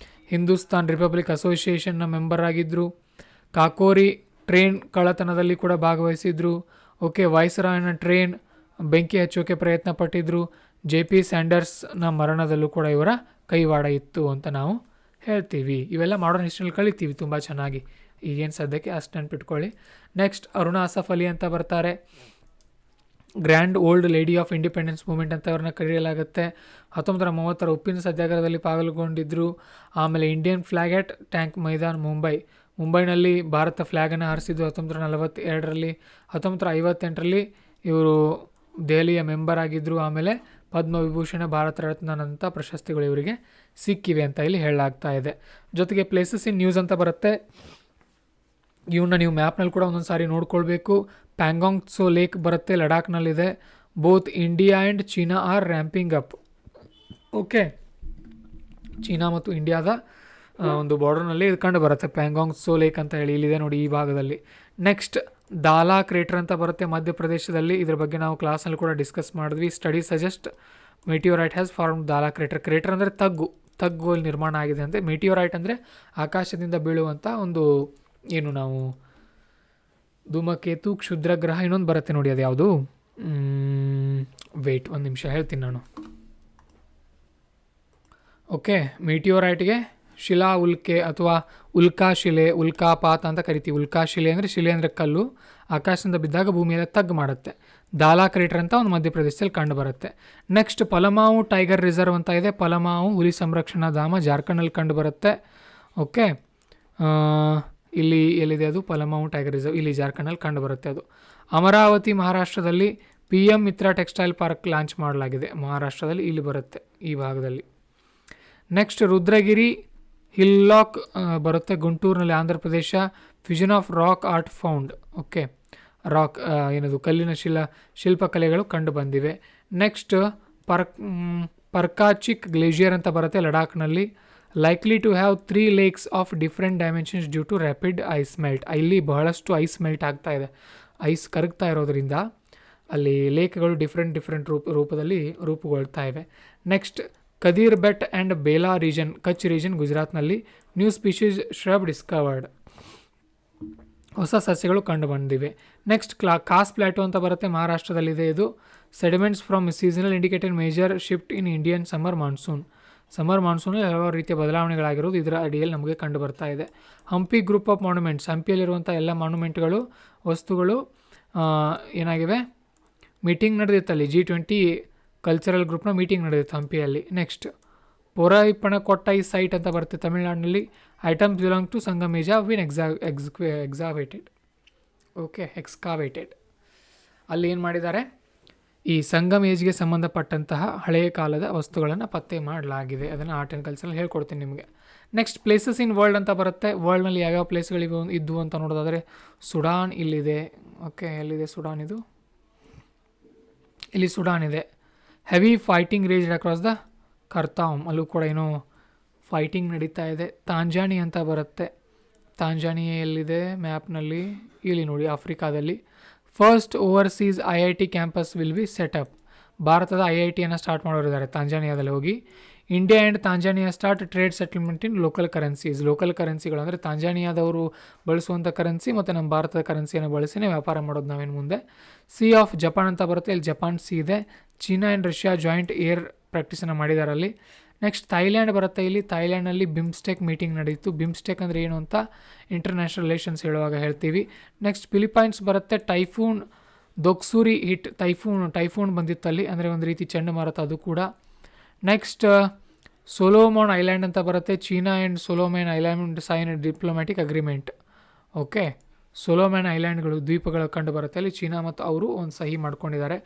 ಹಿಂದೂಸ್ತಾನ್ ರಿಪಬ್ಲಿಕ್ ಅಸೋಸಿಯೇಷನ್ನ ಮೆಂಬರ್ ಆಗಿದ್ದರು. ಕಾಕೋರಿ ಟ್ರೈನ್ ಕಳ್ಳತನದಲ್ಲಿ ಕೂಡ ಭಾಗವಹಿಸಿದರು. ಓಕೆ, ವಾಯ್ಸರಾಯನ ಟ್ರೈನ್ ಬೆಂಕಿ ಹಚ್ಚೋಕೆ ಪ್ರಯತ್ನ ಪಟ್ಟಿದ್ದರು. JP ಸ್ಯಾಂಡರ್ಸ್ನ ಮರಣದಲ್ಲೂ ಕೂಡ ಇವರ ಕೈವಾಡ ಇತ್ತು ಅಂತ ನಾವು ಹೇಳ್ತೀವಿ. ಇವೆಲ್ಲ ಮಾಡರ್ನ್ ಹಿಸ್ಟ್ರಿಯಲ್ಲಿ ಕಲಿತೀವಿ ತುಂಬ ಚೆನ್ನಾಗಿ, ಈಗೇನು ಸದ್ಯಕ್ಕೆ ಅಷ್ಟು ನೆನ್ಪಿಟ್ಕೊಳ್ಳಿ. ನೆಕ್ಸ್ಟ್ ಅರುಣಾ ಅಸಫ್ ಅಲಿ ಅಂತ ಬರ್ತಾರೆ. Grand old lady of independence movement ಅಂತ ಅವ್ರನ್ನ ಕರೆಯಲಾಗುತ್ತೆ. 1930ರ ಉಪ್ಪಿನ ಸತ್ಯಾಗ್ರಹದಲ್ಲಿ ಪಾಲ್ಗೊಂಡಿದ್ದರು. ಆಮೇಲೆ ಇಂಡಿಯನ್ ಫ್ಲ್ಯಾಗ್ ಎಟ್ ಟ್ಯಾಂಕ್ ಮೈದಾನ್ ಮುಂಬೈನಲ್ಲಿ ಭಾರತ ಫ್ಲ್ಯಾಗನ್ನು ಹಾರಿಸಿದ್ದು 1942ರಲ್ಲಿ. 1958ರಲ್ಲಿ ಇವರು ದೆಹಲಿಯ ಮೆಂಬರ್ ಆಗಿದ್ದರು. ಆಮೇಲೆ ಪದ್ಮವಿಭೂಷಣ, ಭಾರತ ರತ್ನಂಥ ಪ್ರಶಸ್ತಿಗಳು ಇವರಿಗೆ ಸಿಕ್ಕಿವೆ ಅಂತ ಇಲ್ಲಿ ಹೇಳಲಾಗ್ತಾ ಇದೆ. ಜೊತೆಗೆ ಪ್ಲೇಸಸ್ ಇನ್ ನ್ಯೂಸ್ ಅಂತ ಬರುತ್ತೆ. ಇವನ್ನ ನೀವು ಮ್ಯಾಪ್ನಲ್ಲಿ ಕೂಡ ಒಂದೊಂದು ಸಾರಿ ನೋಡ್ಕೊಳ್ಬೇಕು. ಪ್ಯಾಂಗಾಂಗ್ ಟ್ಸೋ ಲೇಕ್ ಬರುತ್ತೆ, ಲಡಾಖ್ನಲ್ಲಿದೆ. Both India and China are ramping up. Okay, China ಮತ್ತು ಇಂಡಿಯಾದ ಒಂದು ಬಾರ್ಡರ್ನಲ್ಲಿ ಇದು ಕಂಡು ಬರುತ್ತೆ, ಪ್ಯಾಂಗಾಂಗ್ ಟ್ಸೋ ಲೇಕ್ ಅಂತ ಹೇಳಿ ಇಲ್ಲಿದೆ ನೋಡಿ ಈ ಭಾಗದಲ್ಲಿ. ನೆಕ್ಸ್ಟ್ ದಾಲಾ ಕ್ರೇಟರ್ ಅಂತ ಬರುತ್ತೆ ಮಧ್ಯಪ್ರದೇಶದಲ್ಲಿ. ಇದ್ರ ಬಗ್ಗೆ ನಾವು ಕ್ಲಾಸಲ್ಲಿ ಕೂಡ ಡಿಸ್ಕಸ್ ಮಾಡಿದ್ವಿ. ಸ್ಟಡಿ ಸಜೆಸ್ಟ್ ಮೆಟಿಯೋರೈಟ್ ಹ್ಯಾಸ್ ಫಾರ್ಮ್ ದಾಲಾ ಕ್ರೇಟರ್ ಅಂದರೆ ತಗ್ಗು ಅಲ್ಲಿ ನಿರ್ಮಾಣ ಆಗಿದೆ ಅಂತೆ. ಮೆಟಿಯೋರೈಟ್ ಅಂದರೆ ಆಕಾಶದಿಂದ ಬೀಳುವಂಥ ಒಂದು ಏನು ನಾವು ಧೂಮಕೇತು, ಕ್ಷುದ್ರಗ್ರಹ, ಇನ್ನೊಂದು ಬರುತ್ತೆ ನೋಡಿ, ಅದು ಯಾವುದು, ವೆಯ್ಟ್ ಒಂದು ನಿಮಿಷ ಹೇಳ್ತೀನಿ ನಾನು. ಓಕೆ, ಮೆಟಿಯೋರೈಟ್ಗೆ ಶಿಲಾ ಉಲ್ಕೆ ಅಥವಾ ಉಲ್ಕಾಶಿಲೆ, ಉಲ್ಕಾಪಾತ ಅಂತ ಕರಿತೀವಿ. ಉಲ್ಕಾಶಿಲೆ ಅಂದರೆ ಶಿಲೆ ಅಂದರೆ ಕಲ್ಲು, ಆಕಾಶದಿಂದ ಬಿದ್ದಾಗ ಭೂಮಿಯಲ್ಲಿ ತಗ್ಗು ಮಾಡುತ್ತೆ. ದಾಲಾ ಕ್ರೇಟರ್ ಅಂತ ಒಂದು ಮಧ್ಯಪ್ರದೇಶದಲ್ಲಿ ಕಂಡು ಬರುತ್ತೆ. ನೆಕ್ಸ್ಟ್ ಪಲಮಾವು ಟೈಗರ್ ರಿಸರ್ವ್ ಅಂತ ಇದೆ. ಪಲಮಾವು ಹುಲಿ ಸಂರಕ್ಷಣಾ ಧಾಮ ಜಾರ್ಖಂಡಲ್ಲಿ ಕಂಡು ಬರುತ್ತೆ. ಓಕೆ, ಇಲ್ಲಿ ಎಲ್ಲಿದೆ ಅದು ಪಲಮಾವು ಟೈಗರ್ ರಿಸರ್ವ್, ಇಲ್ಲಿ ಜಾರ್ಖಂಡಲ್ಲಿ ಕಂಡು ಬರುತ್ತೆ ಅದು. ಅಮರಾವತಿ ಮಹಾರಾಷ್ಟ್ರದಲ್ಲಿ PM ಮಿತ್ರ ಟೆಕ್ಸ್ಟೈಲ್ ಪಾರ್ಕ್ ಲಾಂಚ್ ಮಾಡಲಾಗಿದೆ. ಮಹಾರಾಷ್ಟ್ರದಲ್ಲಿ ಇಲ್ಲಿ ಬರುತ್ತೆ ಈ ಭಾಗದಲ್ಲಿ. ನೆಕ್ಸ್ಟ್ ರುದ್ರಗಿರಿ ಹಿಲ್ಲಾಕ್ ಬರುತ್ತೆ ಗುಂಟೂರಿನಲ್ಲಿ, Andhra Pradesh. Fusion of rock art found. Okay, rock ಏನದು ಕಲ್ಲಿನ ಶಿಲ್ಪಕಲೆಗಳು ಕಂಡು ಬಂದಿವೆ. ನೆಕ್ಸ್ಟ್ ಪರ್ಕಾಚಿಕ್ ಗ್ಲೇಷಿಯರ್ ಅಂತ ಬರುತ್ತೆ ಲಡಾಖ್ನಲ್ಲಿ. Likely to have 3 lakes of different dimensions due to rapid ice melt. ಇಲ್ಲಿ ಬಹಳಷ್ಟು ಐಸ್ ಮೆಲ್ಟ್ ಆಗ್ತಾ ಇದೆ, ಐಸ್ ಕರಗ್ತಾ ಇರೋದ್ರಿಂದ ಅಲ್ಲಿ ಲೇಕ್ಗಳು ಡಿಫ್ರೆಂಟ್ ರೂಪದಲ್ಲಿ ರೂಪುಗೊಳ್ತಾ ಇವೆ. Next Khadir Bet and Bela region, Kutch region ಗುಜರಾತ್ನಲ್ಲಿ. ನ್ಯೂ ಸ್ಪೀಷೀಸ್ ಶ್ರಬ್ ಡಿಸ್ಕವರ್ಡ್, ಹೊಸ ಸಸ್ಯಗಳು ಕಂಡು ಬಂದಿವೆ. ನೆಕ್ಸ್ಟ್ ಕಾಸ್ ಪ್ಲಾಟೋ ಅಂತ ಬರುತ್ತೆ, ಮಹಾರಾಷ್ಟ್ರದಲ್ಲಿದೆ ಇದು. Sediments from seasonal indicated major shift in Indian summer ಮಾನ್ಸೂನಲ್ಲಿ ಹಲವಾರು ರೀತಿಯ ಬದಲಾವಣೆಗಳಾಗಿರೋದು ಇದರ ಅಡಿಯಲ್ಲಿ ನಮಗೆ ಕಂಡು ಬರ್ತಾ ಇದೆ. ಹಂಪಿ ಗ್ರೂಪ್ ಆಫ್ ಮಾನ್ಯುಮೆಂಟ್ಸ್, ಹಂಪಿಯಲ್ಲಿರುವಂಥ ಎಲ್ಲ ಮಾನ್ಯುಮೆಂಟ್ಗಳು ವಸ್ತುಗಳು ಏನಾಗಿವೆ, ಮೀಟಿಂಗ್ ನಡೆದಿತ್ತಲ್ಲಿ G20 ಕಲ್ಚರಲ್ ಗ್ರೂಪ್ನ ಮೀಟಿಂಗ್ ನಡೆದಿತ್ತು ಹಂಪಿಯಲ್ಲಿ. ನೆಕ್ಸ್ಟ್ ಪೊರೈಪಣಕೊಟ್ಟೈ ಸೈಟ್ ಅಂತ ಬರುತ್ತೆ ತಮಿಳುನಾಡಿನಲ್ಲಿ. Items belong to Sangam age were excavated. ಅಲ್ಲಿ ಏನು ಮಾಡಿದ್ದಾರೆ, ಈ ಸಂಗಮ್ ಏಜ್ಗೆ ಸಂಬಂಧಪಟ್ಟಂತಹ ಹಳೆಯ ಕಾಲದ ವಸ್ತುಗಳನ್ನು ಪತ್ತೆ ಮಾಡಲಾಗಿದೆ. ಅದನ್ನು ಆರ್ಟ್ ಆ್ಯಂಡ್ ಕಲ್ಚರಲ್ಲಿ ಹೇಳ್ಕೊಡ್ತೀನಿ ನಿಮಗೆ. ನೆಕ್ಸ್ಟ್ ಪ್ಲೇಸಸ್ ಇನ್ ವರ್ಲ್ಡ್ ಅಂತ ಬರುತ್ತೆ. ವರ್ಲ್ಡ್ನಲ್ಲಿ ಯಾವ್ಯಾವ ಪ್ಲೇಸ್ಗಳಿವೆ ಇದ್ವು ಅಂತ ನೋಡೋದಾದರೆ ಸುಡಾನ್ ಇಲ್ಲಿದೆ. ಓಕೆ, ಎಲ್ಲಿದೆ ಸುಡಾನ್? ಇಲ್ಲಿ ಸುಡಾನ್ ಇದೆ. ಹೆವಿ ಫೈಟಿಂಗ್ ರೇಜ್ಡ್ ಅಕ್ರಾಸ್ ದ ಕರ್ತಾಮ್, ಅಲ್ಲೂ ಕೂಡ ಏನೋ ಫೈಟಿಂಗ್ ನಡೀತಾ ಇದೆ. ತಾಂಜಾನಿ ಅಂತ ಬರುತ್ತೆ. ತಾಂಜಾನಿಯಾ ಎಲ್ಲಿದೆ ಮ್ಯಾಪ್ನಲ್ಲಿ? ಇಲ್ಲಿ ನೋಡಿ, ಆಫ್ರಿಕಾದಲ್ಲಿ. First overseas IIT campus will be setup. ಭಾರತದ IITಯನ್ನು ಸ್ಟಾರ್ಟ್ ಮಾಡೋರಿದ್ದಾರೆ ತಾಂಜಾನಿಯಾದಲ್ಲಿ ಹೋಗಿ. India and Tanzania start trade settlement in local currencies. Local ಕರೆನ್ಸಿಗಳು ಅಂದರೆ ತಾಂಜಾನಿಯಾದವರು ಬಳಸುವಂಥ ಕರೆನ್ಸಿ ಮತ್ತು ನಮ್ಮ ಭಾರತದ ಕರೆನ್ಸಿಯನ್ನು ಬಳಸಿನೇ ವ್ಯಾಪಾರ ಮಾಡೋದು ನಾವೇನು ಮುಂದೆ. ಸಿ ಆಫ್ ಜಪಾನ್ ಅಂತ ಬರುತ್ತೆ, ಇಲ್ಲಿ ಜಪಾನ್ ಸಿ ಇದೆ. China and Russia joint air ಪ್ರಾಕ್ಟೀಸನ್ನು ಮಾಡಿದ್ದಾರೆ ಅಲ್ಲಿ. ನೆಕ್ಸ್ಟ್ ಥೈಲ್ಯಾಂಡ್ ಬರುತ್ತೆ. ಇಲ್ಲಿ ಥೈಲ್ಯಾಂಡ್ನಲ್ಲಿ ಬಿಮ್ಸ್ಟೆಕ್ ಮೀಟಿಂಗ್ ನಡೀತು. ಬಿಮ್ಸ್ಟೆಕ್ ಅಂದರೆ ಏನು ಅಂತ ಇಂಟರ್ನ್ಯಾಷನಲ್ ರಿಲೇಷನ್ಸ್ ಹೇಳುವಾಗ ಹೇಳ್ತೀವಿ. ನೆಕ್ಸ್ಟ್ ಫಿಲಿಪೈನ್ಸ್ ಬರುತ್ತೆ. ಟೈಫೂನ್ ದೊಕ್ಸೂರಿ ಹಿಟ್, ಟೈಫೂನ್ ಬಂದಿತ್ತಲ್ಲಿ, ಅಂದರೆ ಒಂದು ರೀತಿ ಚಂಡಮಾರುತ ಅದು ಕೂಡ. ನೆಕ್ಸ್ಟ್ ಸೊಲೋಮೋನ್ ಐಲ್ಯಾಂಡ್ ಅಂತ ಬರುತ್ತೆ. China and Solomon island sign diplomatic agreement. Okay, Solomon ಐಲ್ಯಾಂಡ್ಗಳು ದ್ವೀಪಗಳು ಕಂಡು ಬರುತ್ತೆ. ಅಲ್ಲಿ ಚೀನಾ ಮತ್ತು ಅವರು ಒಂದು ಸಹಿ ಮಾಡ್ಕೊಂಡಿದ್ದಾರೆ.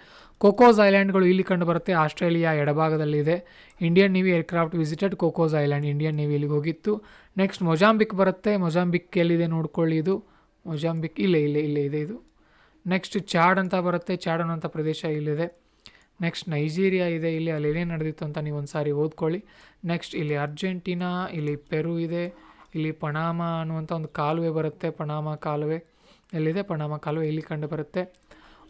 ಕೋಕೋಸ್ ಐಲ್ಯಾಂಡ್ಗಳು ಇಲ್ಲಿ ಕಂಡು ಬರುತ್ತೆ, ಆಸ್ಟ್ರೇಲಿಯಾ ಎಡಭಾಗದಲ್ಲಿದೆ. Indian navy aircraft visited Cocos island, Indian navy ಇಲ್ಲಿಗೆ ಹೋಗಿತ್ತು. ನೆಕ್ಸ್ಟ್ ಮೊಜಾಂಬಿಕ್ ಬರುತ್ತೆ. ಮೊಜಾಂಬಿಕ್ ಎಲ್ಲಿದೆ ನೋಡ್ಕೊಳ್ಳಿ, ಇದು ಮೊಜಾಂಬಿಕ್ ಇಲ್ಲೇ ಇದೆ ಇದು. ನೆಕ್ಸ್ಟ್ ಚಾಡ್ ಅಂತ ಬರುತ್ತೆ. ಚಾಡ್ ಅನ್ನೋಂಥ ಪ್ರದೇಶ ಇಲ್ಲಿದೆ. ನೆಕ್ಸ್ಟ್ ನೈಜೀರಿಯಾ ಇದೆ. ಇಲ್ಲಿ ಅಲ್ಲಿ ಏನೇನು ನಡೆದಿತ್ತು ಅಂತ ನೀವು ಒಂದು ಸಾರಿ ಓದ್ಕೊಳ್ಳಿ. ನೆಕ್ಸ್ಟ್ ಇಲ್ಲಿ ಅರ್ಜೆಂಟೀನಾ, ಇಲ್ಲಿ ಪೆರು ಇದೆ. ಇಲ್ಲಿ ಪನಾಮ ಅನ್ನುವಂಥ ಒಂದು ಕಾಲುವೆ ಬರುತ್ತೆ. ಪನಾಮ ಕಾಲುವೆ ಎಲ್ಲಿದೆ? ಪನಾಮ ಕಾಲುವೆ ಇಲ್ಲಿ ಕಂಡು ಬರುತ್ತೆ.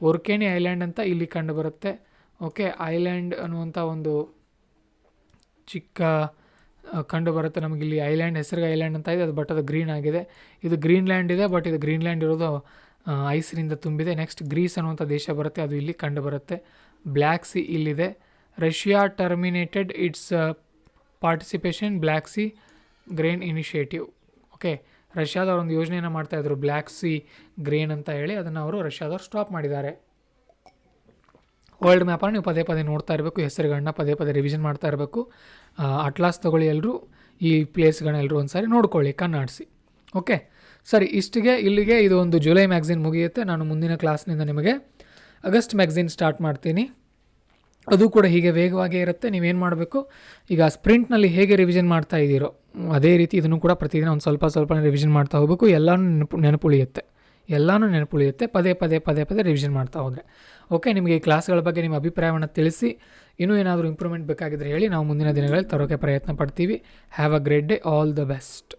ಒರ್ಕೇನಿ ಐಲ್ಯಾಂಡ್ ಅಂತ ಇಲ್ಲಿ ಕಂಡು ಬರುತ್ತೆ. ಓಕೆ, ಐಲ್ಯಾಂಡ್ ಅನ್ನುವಂಥ ಒಂದು ಚಿಕ್ಕ ಕಂಡು ಬರುತ್ತೆ ನಮಗೆ ಇಲ್ಲಿ. ಐಲ್ಯಾಂಡ್ ಹೆಸರಿಗೆ ಐಲ್ಯಾಂಡ್ ಅಂತ ಇದೆ, ಅದು ಬಟ್ ಅದು ಗ್ರೀನ್ ಆಗಿದೆ. ಇದು ಗ್ರೀನ್ಲ್ಯಾಂಡ್ ಇದೆ, ಬಟ್ ಇದು ಗ್ರೀನ್ಲ್ಯಾಂಡ್ ಇರೋದು ಐಸ್ನಿಂದ ತುಂಬಿದೆ. ನೆಕ್ಸ್ಟ್ ಗ್ರೀಸ್ ಅನ್ನುವಂಥ ದೇಶ ಬರುತ್ತೆ, ಅದು ಇಲ್ಲಿ ಕಂಡು ಬರುತ್ತೆ. ಬ್ಲ್ಯಾಕ್ ಸಿ ಇಲ್ಲಿದೆ. Russia terminated its participation black sea grain initiative. Okay, ರಷ್ಯಾದವ್ರು ಒಂದು ಯೋಜನೆಯನ್ನು ಮಾಡ್ತಾಯಿದ್ರು ಬ್ಲ್ಯಾಕ್ ಸಿ ಗ್ರೇನ್ ಅಂತ ಹೇಳಿ, ಅದನ್ನು ಅವರು ರಷ್ಯಾದವ್ರು ಸ್ಟಾಪ್ ಮಾಡಿದ್ದಾರೆ. ವರ್ಲ್ಡ್ ಮ್ಯಾಪನ್ನು ನೀವು ಪದೇ ಪದೇ ನೋಡ್ತಾ ಇರಬೇಕು, ಹೆಸರುಗಳನ್ನ ಪದೇ ಪದೇ ರಿವಿಷನ್ ಮಾಡ್ತಾ ಇರಬೇಕು. ಅಟ್ಲಾಸ್ ತೊಗೊಳ್ಳಿ ಎಲ್ಲರೂ, ಈ ಪ್ಲೇಸ್ಗಳನ್ನ ಎಲ್ಲರೂ ಒಂದು ಸಾರಿ ನೋಡ್ಕೊಳ್ಳಿ, ಕಣ್ಣಾಡಿಸಿ. ಓಕೆ ಸರಿ, ಇಲ್ಲಿಗೆ ಇದು ಒಂದು ಜುಲೈ ಮ್ಯಾಗ್ಝಿನ್ ಮುಗಿಯುತ್ತೆ. ನಾನು ಮುಂದಿನ ಕ್ಲಾಸ್ನಿಂದ ನಿಮಗೆ ಆಗಸ್ಟ್ ಮ್ಯಾಗ್ಝಿನ್ ಸ್ಟಾರ್ಟ್ ಮಾಡ್ತೀನಿ. ಅದು ಕೂಡ ಹೀಗೆ ವೇಗವಾಗೇ ಇರುತ್ತೆ. ನೀವೇನು ಮಾಡಬೇಕು, ಈಗ ಸ್ಪ್ರಿಂಟ್ನಲ್ಲಿ ಹೇಗೆ ರಿವಿಷನ್ ಮಾಡ್ತಾ ಇದ್ದೀರೋ ಅದೇ ರೀತಿ ಇದನ್ನು ಕೂಡ ಪ್ರತಿದಿನ ಒಂದು ಸ್ವಲ್ಪ ರಿವಿಷನ್ ಮಾಡ್ತಾ ಹೋಗಬೇಕು. ಎಲ್ಲನೂ ನೆನಪುಳಿಯುತ್ತೆ. ಪದೇ ಪದೇ ರಿವಿಷನ್ ಮಾಡ್ತಾ ಹೋದರೆ. ಓಕೆ, ನಿಮಗೆ ಈ ಕ್ಲಾಸ್ಗಳ ಬಗ್ಗೆ ನಿಮ್ಮ ಅಭಿಪ್ರಾಯವನ್ನು ತಿಳಿಸಿ. ಇನ್ನೂ ಏನಾದರೂ ಇಂಪ್ರೂವ್ಮೆಂಟ್ ಬೇಕಾಗಿದ್ದರೆ ಹೇಳಿ, ನಾವು ಮುಂದಿನ ದಿನಗಳಲ್ಲಿ ತರೋಕ್ಕೆ ಪ್ರಯತ್ನ ಪಡ್ತೀವಿ. Have a great day, all the best.